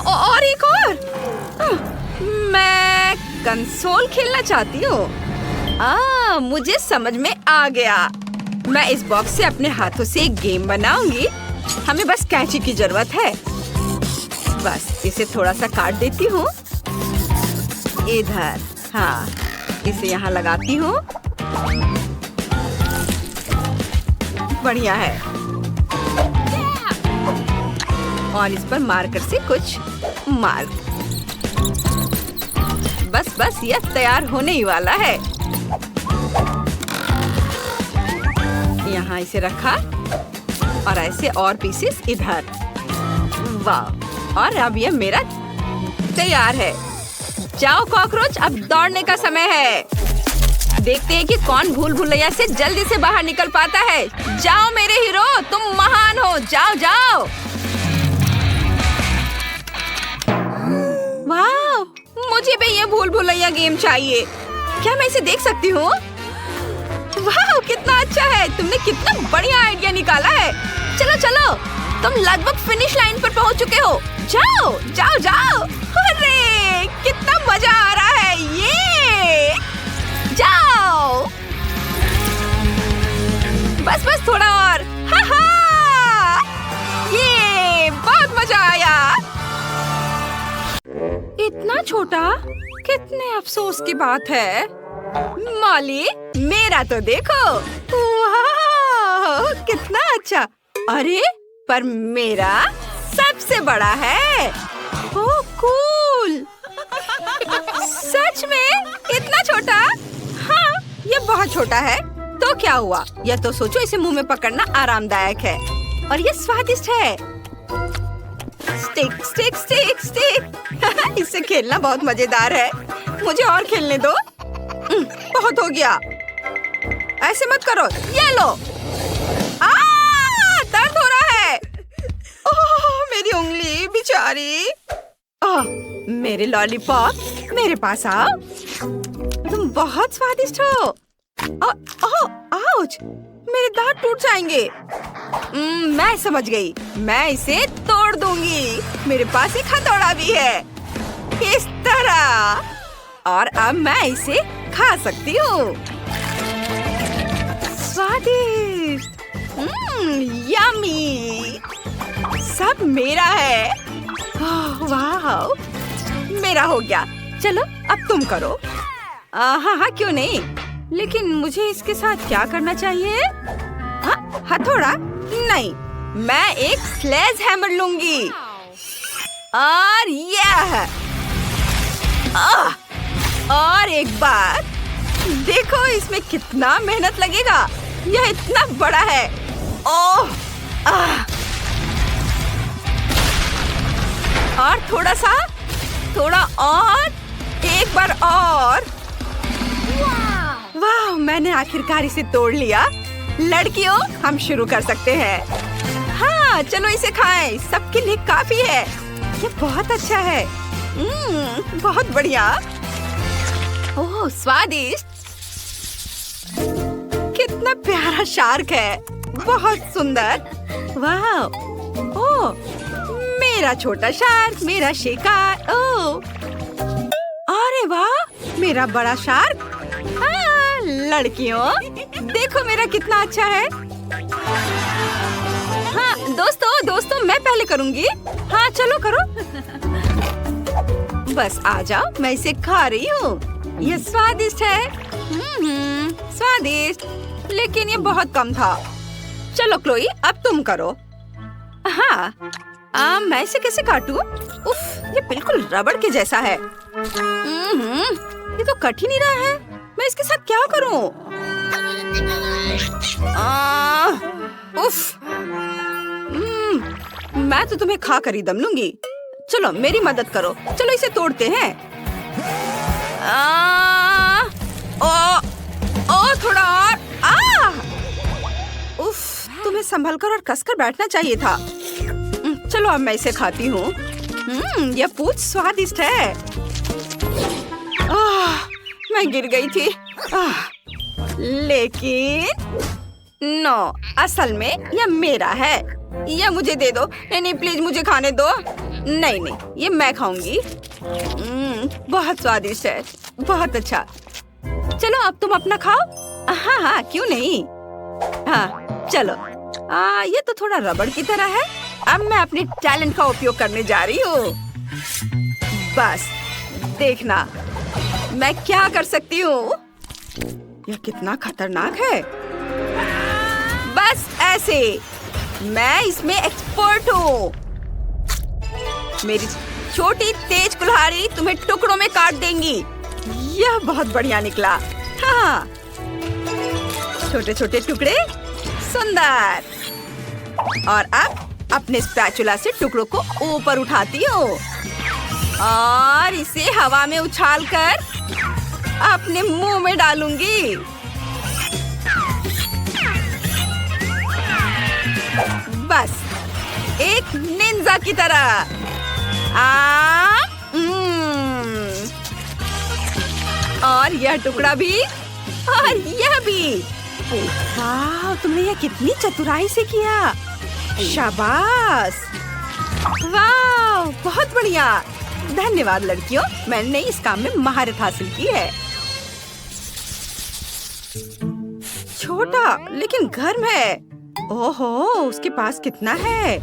और एक और। मैं कंसोल खेलना चाहती हूँ। मुझे समझ में आ गया। मैं इस बॉक्स से अपने हाथों से एक गेम बनाऊंगी। हमें बस कैंची की जरूरत है। बस इसे थोड़ा सा काट देती हूँ इधर। हाँ, इसे यहाँ लगाती हूँ बढ़िया है। और इस पर मार्कर से कुछ मार्क। बस यह तैयार होने ही वाला है। यहाँ इसे रखा और ऐसे और पीसेस इधर। वाह! और अब यह मेरा तैयार है। जाओ कॉकरोच, अब दौड़ने का समय है। देखते हैं कि कौन भूल भुलैया से जल्दी से बाहर निकल पाता है। जाओ मेरे हीरो, तुम महान हो। जाओ जाओ। वाह! मुझे भी ये भूल भुलैया गेम चाहिए। क्या मैं इसे देख सकती हूँ? वाह, कितना अच्छा है। तुमने कितना बढ़िया आइडिया निकाला है। चलो चलो, तुम लगभग फिनिश लाइन पर पहुँच चुके हो। जाओ जाओ जाओ। अरे कितना मजा आ रहा है। ये जाओ। बस थोड़ा और। हा हा, ये बहुत मजा आया। इतना छोटा, कितने अफसोस की बात है। मॉली, मेरा तो देखो। वाह, कितना अच्छा। अरे पर मेरा सबसे बड़ा है। ओह कूल। सच में इतना छोटा? हाँ, ये बहुत छोटा है। तो क्या हुआ? यह तो सोचो, इसे मुंह में पकड़ना आरामदायक है और ये स्वादिष्ट है। Stick stick stick stick. इससे खेलना बहुत मजेदार है। मुझे और खेलने दो। बहुत हो गया। ऐसे मत करो। ये लो। दर्द हो रहा है। ओह, मेरी उंगली बेचारी। मेरे लॉलीपॉप, मेरे पास आओ। तुम बहुत स्वादिष्ट हो। आउच, मेरे दांत टूट जाएंगे। मैं समझ गई। मैं इसे तोड़ दूंगी। मेरे पास एक हथौड़ा भी है। इस तरह। और अब मैं इसे खा सकती हूँ। स्वादिष्ट। यम्मी। सब मेरा है। वाह, मेरा हो गया। चलो अब तुम करो। हाँ, क्यों नहीं। लेकिन मुझे इसके साथ क्या करना चाहिए? हाँ, हथौड़ा नहीं, मैं एक स्लेज हैमर लूंगी। और यह और एक बार देखो, इसमें कितना मेहनत लगेगा। यह इतना बड़ा है। ओह, और थोड़ा और, एक बार और। वाह, मैंने आखिरकार इसे तोड़ लिया। लड़कियों, हम शुरू कर सकते हैं। हाँ, चलो इसे खाएं। सबके लिए काफी है। ये बहुत अच्छा है। बहुत बढ़िया। ओह, स्वादिष्ट। कितना प्यारा शार्क है। बहुत सुंदर। वाह। ओह, मेरा छोटा शार्क, मेरा शिकार। ओह, अरे वाह, मेरा बड़ा शार्क। हाँ, लड़कियों, देखो मेरा कितना अच्छा है। हाँ, दोस्तों, मैं पहले करूंगी। हाँ, चलो करो। बस आ जाओ, मैं इसे खा रही हूँ। ये स्वादिष्ट है। स्वादिष्ट, लेकिन ये बहुत कम था। चलो क्लोई, अब तुम करो। हाँ, मैं इसे कैसे काटूं? उफ, ये बिल्कुल रबड़ के जैसा है। ये तो कट ही नहीं रहा है। मैं इसके साथ क्या करूं? उफ, मैं तो तुम्हें खा कर ही दम लूंगी। चलो मेरी मदद करो। चलो इसे तोड़ते हैं। थोड़ा और। उफ, तुम्हें संभल कर और कसकर बैठना चाहिए था। चलो अब मैं इसे खाती हूँ। यह पूंछ स्वादिष्ट है। मैं गिर गई थी। लेकिन नो, असल में यह मेरा है। यह मुझे दे दो। नहीं, प्लीज मुझे खाने दो। नहीं, ये मैं खाऊंगी। बहुत स्वादिष्ट है। बहुत अच्छा। चलो अब तुम अपना खाओ। हाँ, क्यों नहीं। हाँ, चलो। ये तो थोड़ा रबड़ की तरह है। अब मैं अपने टैलेंट का उपयोग करने जा रही हूँ। बस देखना मैं क्या कर सकती हूँ। यह कितना खतरनाक है। बस ऐसे। मैं इसमें एक्सपर्ट हूँ। मेरी छोटी तेज कुल्हाड़ी तुम्हें टुकड़ों में काट देंगी। यह बहुत बढ़िया निकला। हाँ, छोटे छोटे टुकड़े, सुंदर। और अब अपने स्पैचुला से टुकड़ों को ऊपर उठाती हूँ और इसे हवा में उछालकर अपने मुंह में डालूंगी। बस एक निंजा की तरह। और यह टुकड़ा भी और यह भी। वाह, तुमने यह कितनी चतुराई से किया। शाबाश। वाह, बहुत बढ़िया। धन्यवाद लड़कियों, मैंने इस काम में महारत हासिल की है। छोटा लेकिन गर्म है। ओहो, उसके पास कितना है।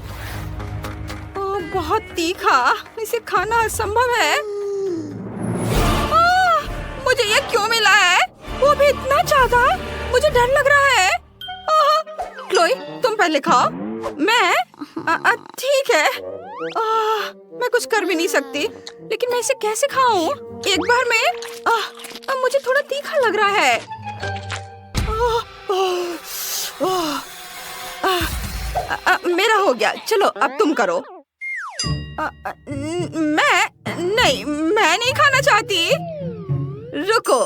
ओह, बहुत तीखा, इसे खाना असंभव है। मुझे ये क्यों मिला है? वो भी इतना ज्यादा। मुझे डर लग रहा है। क्लोई, तुम पहले खाओ। मैं ठीक है। मैं कुछ कर भी नहीं सकती, लेकिन मैं इसे कैसे खाऊं? एक बार में मुझे थोड़ा तीखा लग रहा है। मेरा हो गया। चलो अब तुम करो। मैं नहीं खाना चाहती। रुको,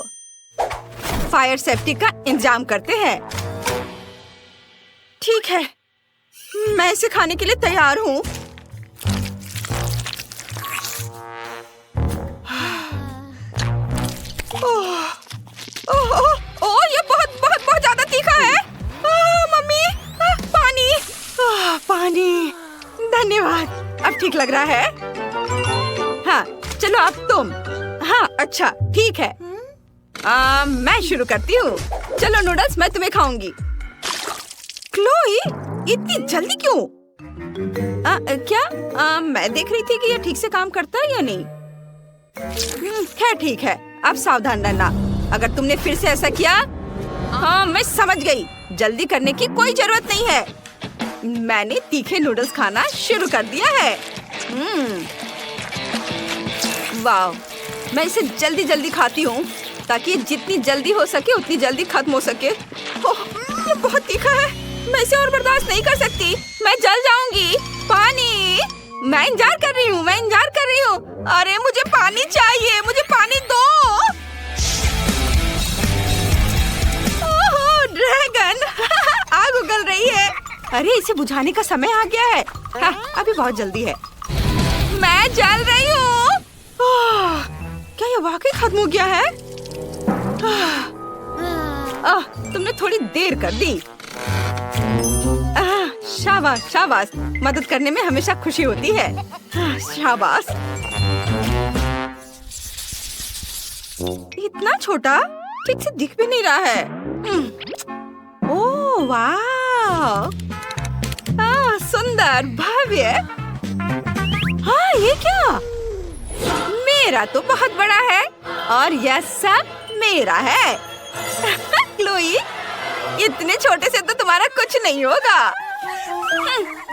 फायर सेफ्टी का इंतजाम करते हैं। ठीक है, मैं इसे खाने के लिए तैयार हूँ। ओह, ये बहुत ज्यादा तीखा है। मम्मी, पानी। पानी, धन्यवाद। अब ठीक लग रहा है। हाँ, चलो अब तुम। हाँ, अच्छा, ठीक है। मैं शुरू करती हूँ। चलो नूडल्स, मैं तुम्हें खाऊंगी। क्लोई, इतनी जल्दी क्यों? क्या मैं देख रही थी कि ये ठीक से काम करता है या नहीं। खैर ठीक है, अब सावधान रहना। अगर तुमने फिर से ऐसा किया। हाँ, मैं समझ गई। जल्दी करने की कोई जरूरत नहीं है। मैंने तीखे नूडल्स खाना शुरू कर दिया है। वाह, मैं इसे जल्दी जल्दी खाती हूँ ताकि जितनी जल्दी हो सके उतनी जल्दी खत्म हो सके। ओह, ये बहुत तीखा है। मैं इसे और बर्दाश्त नहीं कर सकती। मैं जल जाऊंगी। पानी। मैं इंतजार कर रही हूँ। अरे मुझे पानी चाहिए, मुझे पानी दो। ओह, ड्रैगन। आग उगल रही है। अरे इसे बुझाने का समय आ गया है। हाँ, अभी बहुत जल्दी है। मैं जल रही हूँ। क्या ये वाकई खत्म हो गया है? तुमने थोड़ी देर कर दी। शाबाश शाबाश, मदद करने में हमेशा खुशी होती है। शाबाश। इतना छोटा, ठीक से दिख भी नहीं रहा है। ओह वाह, सुंदर, भव्य। हाँ, ये क्या? मेरा तो बहुत बड़ा है और यह सब मेरा है। क्लोई, इतने छोटे से तो तुम्हारा कुछ नहीं होगा।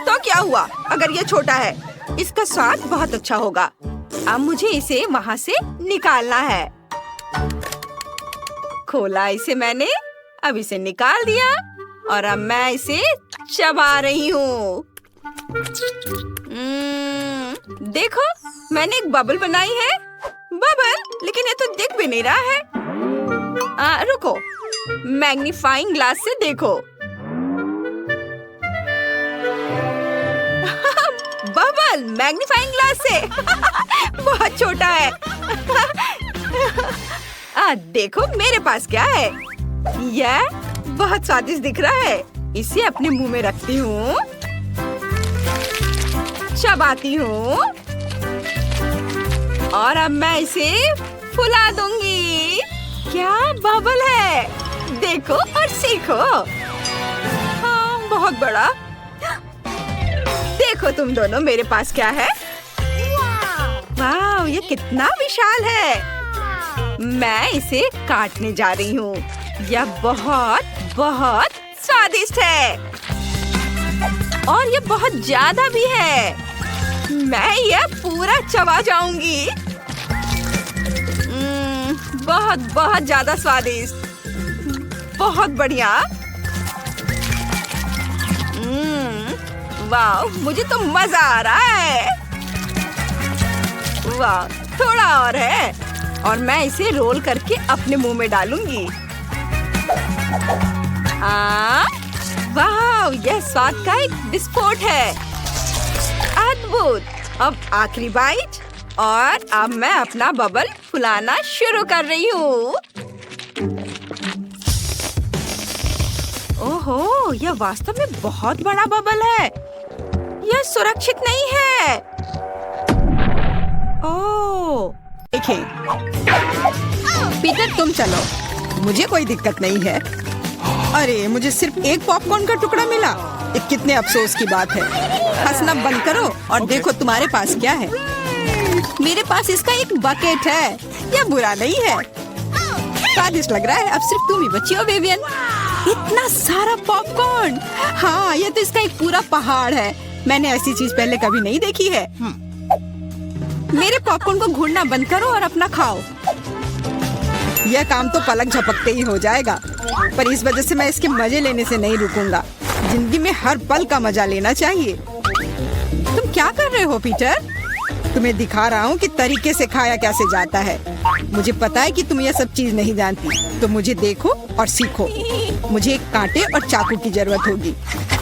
तो क्या हुआ अगर ये छोटा है? इसका स्वाद बहुत अच्छा होगा। अब मुझे इसे वहाँ से निकालना है। खोला इसे मैंने, अब इसे निकाल दिया और अब मैं इसे चबा रही हूँ। देखो, मैंने एक बबल बनाई है। बबल, लेकिन ये तो दिख भी नहीं रहा है। रुको, मैग्नीफाइंग ग्लास से देखो। बबल मैग्नीफाइंग ग्लास से। बहुत छोटा है। देखो मेरे पास क्या है। यह बहुत स्वादिष्ट दिख रहा है। इसे अपने मुंह में रखती हूँ, चबाती हूँ और अब मैं इसे फुला दूंगी। क्या बबल है? देखो और सीखो। हाँ, बहुत बड़ा। देखो तुम दोनों, मेरे पास क्या है। वाह, ये कितना विशाल है। मैं इसे काटने जा रही हूँ। यह बहुत बहुत स्वादिष्ट है। और ये बहुत ज्यादा भी है। मैं ये पूरा चबा जाऊंगी। बहुत बहुत ज्यादा स्वादिष्ट, बहुत बढ़िया। वाह, मुझे तो मजा आ रहा है। वाह, थोड़ा और है और मैं इसे रोल करके अपने मुंह में डालूंगी। वाह, यह स्वाद का एक विस्फोट है। अद्भुत। अब आखिरी बाइट और अब मैं अपना बबल फुलाना शुरू कर रही हूँ। ओहो, यह वास्तव में बहुत बड़ा बबल है। यह सुरक्षित नहीं है। ओह, देखिए पीटर, तुम चलो, मुझे कोई दिक्कत नहीं है। अरे, मुझे सिर्फ एक पॉपकॉर्न का टुकड़ा मिला। ये कितने अफसोस की बात है। हंसना बंद करो और देखो तुम्हारे पास क्या है। मेरे पास इसका एक बकेट है। यह बुरा नहीं है, स्वादिष्ट लग रहा है। अब सिर्फ तुम ही बची हो विवियन। इतना सारा पॉपकॉर्न। हाँ, यह तो इसका एक पूरा पहाड़ है। मैंने ऐसी चीज पहले कभी नहीं देखी है। मेरे पॉपकॉर्न को घूरना बंद करो और अपना खाओ। यह काम तो पलक झपकते ही हो जाएगा, पर इस वजह से मैं इसके मजे लेने से नहीं रुकूंगा। जिंदगी में हर पल का मजा लेना चाहिए। तुम क्या कर रहे हो पीटर? तुम्हें दिखा रहा हूँ कि तरीके से खाया कैसे जाता है। मुझे पता है कि तुम यह सब चीज नहीं जानती, तो मुझे देखो और सीखो। मुझे एक कांटे और चाकू की जरूरत होगी।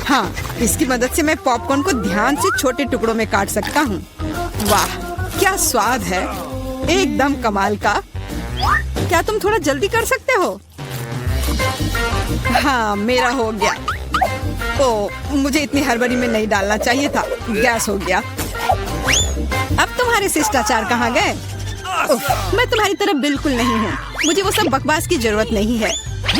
हाँ, इसकी मदद से मैं पॉपकॉर्न को ध्यान से छोटे टुकड़ों में काट सकता हूँ। वाह, क्या स्वाद है, एकदम कमाल का। क्या तुम थोड़ा जल्दी कर सकते हो? हाँ, मेरा हो गया। ओह, मुझे इतनी हड़बड़ी में नहीं डालना चाहिए था। गैस हो गया। अब तुम्हारे शिष्टाचार कहाँ गए? मैं तुम्हारी तरह बिल्कुल नहीं हूँ। मुझे वो सब बकवास की जरूरत नहीं है।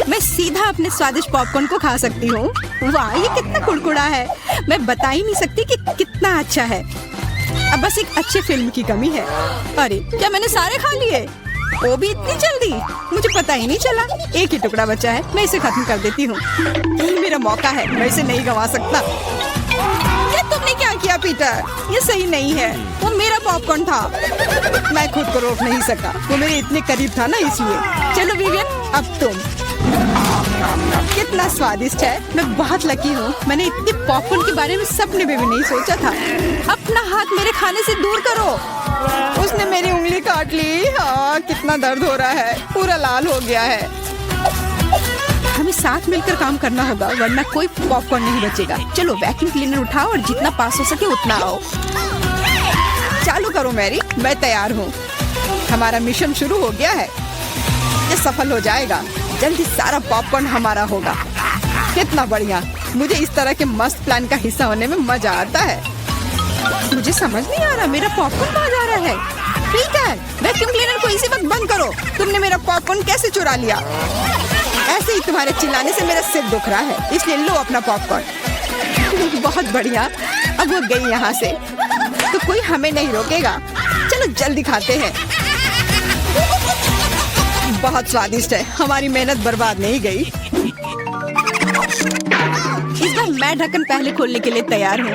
मैं सीधा अपने स्वादिष्ट पॉपकॉर्न को खा सकती हूँ। वाह, ये कितना कुड़कुड़ा है। मैं बता ही नहीं सकती कि कितना अच्छा है। अब बस एक अच्छे फिल्म की कमी है। अरे, क्या मैंने सारे खा लिए? वो भी इतनी जल्दी? मुझे पता ही नहीं चला। एक ही टुकड़ा बचा है, मैं इसे खत्म कर देती हूँ। यही मेरा मौका है, मैं इसे नहीं गंवा सकता। ये तुमने क्या किया पीटर? ये सही नहीं है। वो मेरा पॉपकॉर्न था। मैं खुद को रोक नहीं सका। वो मेरे इतने करीब था ना, इसलिए। चलो विवियन, अब तुम। कितना स्वादिष्ट है। मैं बहुत लकी हूँ। मैंने इतने पॉपकॉर्न के बारे में सपने में भी नहीं सोचा था। अपना हाथ मेरे खाने से दूर करो। उसने मेरी उंगली काट ली। हाँ, कितना दर्द हो रहा है। पूरा लाल हो गया है। हमें साथ मिलकर काम करना होगा, वरना कोई पॉपकॉर्न नहीं बचेगा। चलो वैक्यूम क्लीनर उठाओ और जितना पास हो सके उतना आओ। चालू करो मैरी, मैं तैयार हूँ। हमारा मिशन शुरू हो गया है। ये सफल हो जाएगा। जल्दी सारा पॉपकॉर्न हमारा होगा। कितना बढ़िया। मुझे इस तरह के मस्त प्लान का हिस्सा होने में मजा आता है। मुझे समझ नहीं आ रहा मेरा पॉपकॉर्न कहाँ जा रहा है। पीटर, वैक्यूम क्लीनर को इसी वक्त बंद करो। तुमने मेरा पॉपकॉर्न कैसे चुरा लिया? ऐसे ही तुम्हारे चिल्लाने से मेरा सिर दुख रहा है, इसलिए लो अपना पॉपकॉर्न। बहुत बढ़िया। अब वो गई यहाँ से, तो कोई हमें नहीं रोकेगा। चलो जल्दी खाते हैं। बहुत स्वादिष्ट है। हमारी मेहनत बर्बाद नहीं गई। इस बार मैं ढक्कन पहले खोलने के लिए तैयार हूँ।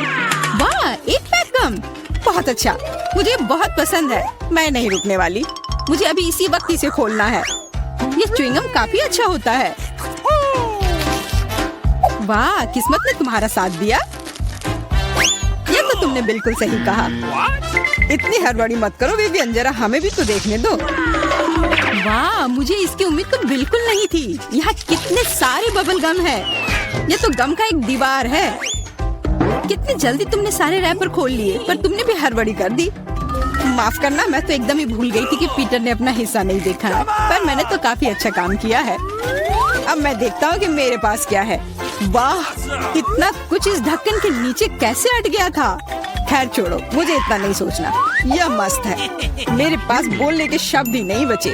वाह, एक पैक गम। बहुत अच्छा, मुझे बहुत पसंद है। मैं नहीं रुकने वाली। मुझे अभी इसी वक्त इसे खोलना है। ये च्युइंगम काफी अच्छा होता है। वाह, किस्मत ने तुम्हारा साथ दिया। ये तो तुमने बिल्कुल सही कहा। इतनी हड़बड़ी मत करो विवियन, जरा हमें भी तो देखने दो। वाह, मुझे इसकी उम्मीद तो बिल्कुल नहीं थी। यहाँ कितने सारे बबल गम है। ये तो गम का एक दीवार है। कितनी जल्दी तुमने सारे रैपर खोल लिए, पर तुमने भी हड़बड़ी कर दी। माफ करना, मैं तो एकदम ही भूल गई थी कि पीटर ने अपना हिस्सा नहीं देखा है। पर मैंने तो काफी अच्छा काम किया है। अब मैं देखता हूँ कि मेरे पास क्या है। वाह, इतना कुछ इस ढक्कन के नीचे कैसे अट गया था। खैर छोड़ो, मुझे इतना नहीं सोचना। यह मस्त है। मेरे पास बोलने के शब्द ही नहीं बचे।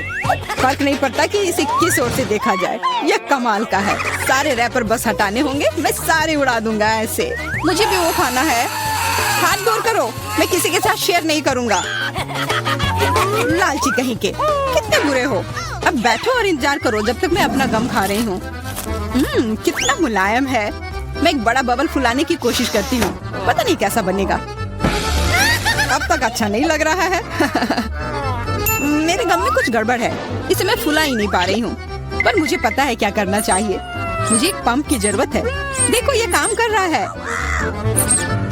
फर्क नहीं पड़ता कि इसे किस ओर से देखा जाए। यह कमाल का है। सारे रैपर बस हटाने होंगे, मैं सारे उड़ा दूंगा ऐसे। मुझे भी वो खाना है। हाथ दूर करो, मैं किसी के साथ शेयर नहीं करूंगा। लालची कहीं के, कितने बुरे हो। अब बैठो और इंतजार करो जब तक मैं अपना गम खा रही हूँ। कितना मुलायम है। मैं एक बड़ा बबल फुलाने की कोशिश करती हूँ। पता नहीं कैसा बनेगा। अब तक अच्छा नहीं लग रहा है। मेरे गम में कुछ गड़बड़ है, इसे मैं फुला ही नहीं पा रही हूँ। पर मुझे पता है क्या करना चाहिए। मुझे एक पंप की जरूरत है। देखो ये काम कर रहा है।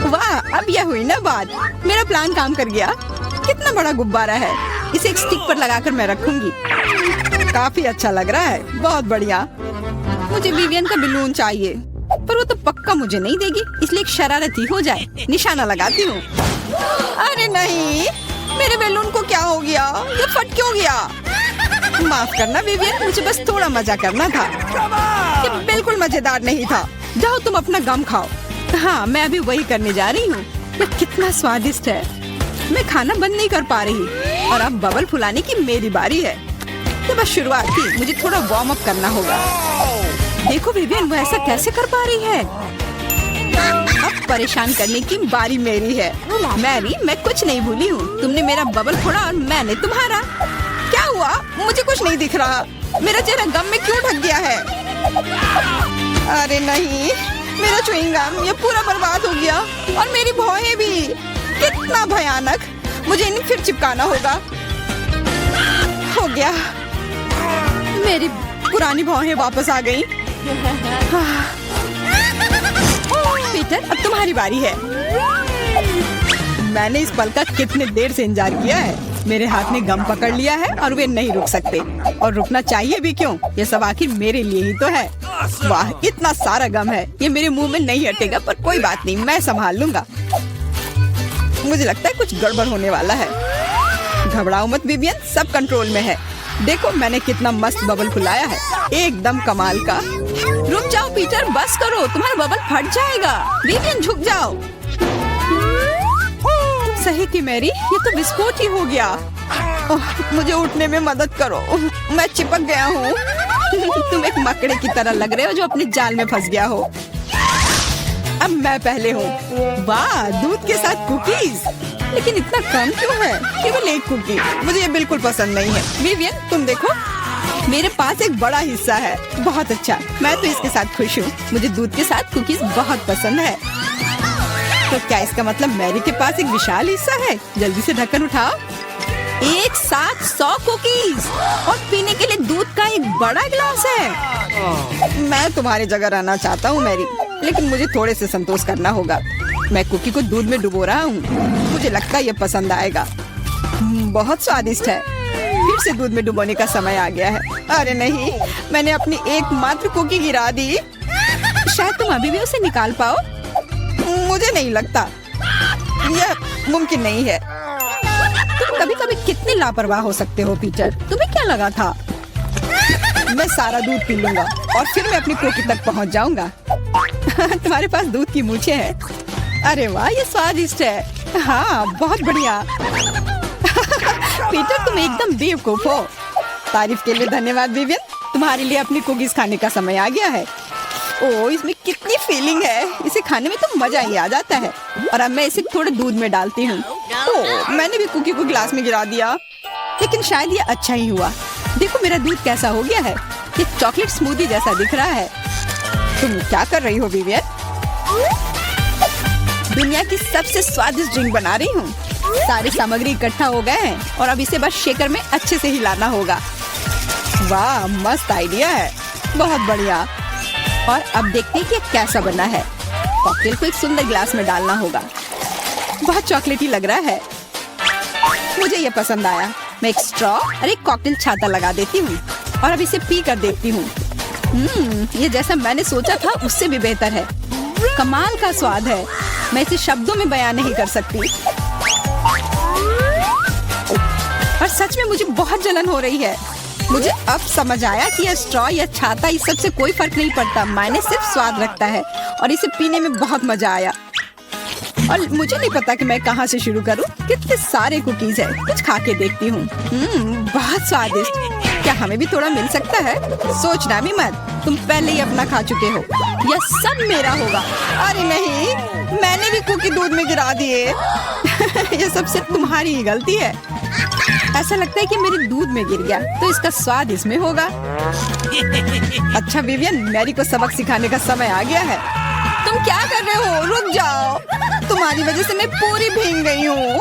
वाह, अब यह हुई ना बात। मेरा प्लान काम कर गया। कितना बड़ा गुब्बारा है। इसे एक स्टिक पर लगाकर मैं रखूंगी। काफी अच्छा लग रहा है। बहुत बढ़िया। मुझे विवियन का बलून चाहिए, पर वो तो पक्का मुझे नहीं देगी, इसलिए एक शरारती हो जाए। निशाना लगाती हूँ। अरे नहीं, मेरे बैलून को क्या हो गया? ये फट क्यों गया? माफ करना विवियन, मुझे बस थोड़ा मजा करना था। ये बिल्कुल मजेदार नहीं था। जाओ तुम अपना गम खाओ। हाँ, मैं अभी वही करने जा रही हूँ। ये कितना स्वादिष्ट है। मैं खाना बंद नहीं कर पा रही और अब बबल फुलाने की मेरी बारी है। तो बस शुरुआत थी, मुझे थोड़ा वार्म अप करना होगा। देखो विवियन, वो ऐसा कैसे कर पा रही है? अब परेशान करने की बारी मेरी है। मैरी, मैं कुछ नहीं भूली हूँ। तुमने मेरा बबल फोड़ा और मैंने तुम्हारा। क्या हुआ? मुझे कुछ नहीं दिख रहा। मेरा चेहरा गम में क्यों ढक गया है? अरे नहीं, मेरा च्युइंग गम ये पूरा बर्बाद हो गया और मेरी भौहें भी। कितना भयानक। मुझे इन्हें फिर चिपकाना होगा। हो गया, मेरी पुरानी भौहें वापस आ गई। पीटर, अब तुम्हारी बारी है। मैंने इस पल का कितने देर से इंतजार किया है। मेरे हाथ ने गम पकड़ लिया है और वे नहीं रुक सकते, और रुकना चाहिए भी क्यों? ये सब आखिर मेरे लिए ही तो है। वाह, इतना सारा गम है। ये मेरे मुंह में नहीं हटेगा, पर कोई बात नहीं, मैं संभाल लूंगा। मुझे लगता है कुछ गड़बड़ होने वाला है। घबराओ मत विवियन, सब कंट्रोल में है। देखो मैंने कितना मस्त बबल फुलाया है, एकदम कमाल का। रुक जाओ पीटर, बस करो, तुम्हारा बबल फट जाएगा। विवियन झुक जाओ। सही थी मैरी, ये तो विस्फोट ही हो गया। मुझे उठने में मदद करो, मैं चिपक गया हूँ। तुम एक मकड़े की तरह लग रहे हो जो अपने जाल में फंस गया हो। अब मैं पहले हूँ। वाह, दूध के साथ कुकीज, लेकिन इतना कम क्यों है? केवल एक कुकी। मुझे ये बिल्कुल पसंद नहीं है। विवियन, तुम देखो, मेरे पास एक बड़ा हिस्सा है। बहुत अच्छा, मैं तो इसके साथ खुश हूँ। मुझे दूध के साथ कुकीज बहुत पसंद है। तो क्या इसका मतलब मैरी के पास एक विशाल हिस्सा है? जल्दी से ढक्कन उठाओ। एक साथ 100 कुकीज और पीने के लिए दूध का एक बड़ा गिलास है। मैं तुम्हारी जगह रहना चाहता हूँ मैरी, लेकिन मुझे थोड़े से संतोष करना होगा। मैं कुकी को दूध में डुबो रहा हूँ। मुझे लगता है ये पसंद आएगा। बहुत स्वादिष्ट है। फिर से दूध में डुबोने का समय आ गया है। अरे नहीं, मैंने अपनी एकमात्र कुकी गिरा दी। शायद तुम अभी भी उसे निकाल पाओ। मुझे नहीं लगता, यह मुमकिन नहीं है। तुम कभी कभी कितने लापरवाह हो सकते हो पीटर। तुम्हें क्या लगा था? मैं सारा दूध पी लूंगा और फिर मैं अपनी कुकी तक पहुंच जाऊंगा। तुम्हारे पास दूध की मूछें हैं। अरे वाह, ये स्वादिष्ट है। हाँ, बहुत बढ़िया। पीटर, तुम एकदम बेवकूफ हो। तारीफ के लिए धन्यवाद विवियन। तुम्हारे लिए अपनी कुकीज खाने का समय आ गया है। ओह, इसमें कितनी फीलिंग है। इसे खाने में तो मजा ही आ जाता है। और अब मैं इसे थोड़े दूध में डालती हूँ। ओह, मैंने भी कुकी को गिलास में गिरा दिया, लेकिन शायद ये अच्छा ही हुआ। देखो मेरा दूध कैसा हो गया है। ये चॉकलेट स्मूदी जैसा दिख रहा है। तुम क्या कर रही हो विवियन? दुनिया की सबसे स्वादिष्ट ड्रिंक बना रही हूँ। सारी सामग्री इकट्ठा हो गए हैं और अब इसे बस शेकर में अच्छे से हिलाना होगा। वाह, मस्त आइडिया है। बहुत बढ़िया। और अब देखते हैं कि कैसा बना है। कॉकटेल को एक सुंदर गिलास में डालना होगा। बहुत चॉकलेटी लग रहा है। मुझे ये पसंद आया। मैं एक स्ट्रॉ और एक कॉकटेल छाता लगा देती हूँ और अब इसे पी कर देखती हूँ। ये जैसा मैंने सोचा था उससे भी बेहतर है। कमाल का स्वाद है। मैं इसे शब्दों में बयान नहीं कर सकती। और सच में मुझे बहुत जलन हो रही है। मुझे अब समझ आया कि यह स्ट्रॉ या छाता इस सब से कोई फर्क नहीं पड़ता। मायने सिर्फ स्वाद रखता है और इसे पीने में बहुत मजा आया। और मुझे नहीं पता कि मैं कहाँ से शुरू करूँ। कितने सारे कुकीज है। कुछ खा के देखती हूँ। बहुत स्वादिष्ट। क्या हमें भी थोड़ा मिल सकता है? सोचना भी मत, तुम पहले ही अपना खा चुके हो। यह सब मेरा होगा। अरे नहीं, मैंने भी कुकी दूध में गिरा दिए। यह सब सिर्फ तुम्हारी ही गलती है। ऐसा लगता है कि मेरे दूध में गिर गया, तो इसका स्वाद इसमें होगा। अच्छा विवियन, मैरी को सबक सिखाने का समय आ गया है। तुम क्या कर रहे हो? रुक जाओ, तुम्हारी वजह से मैं पूरी भीग गई हूँ।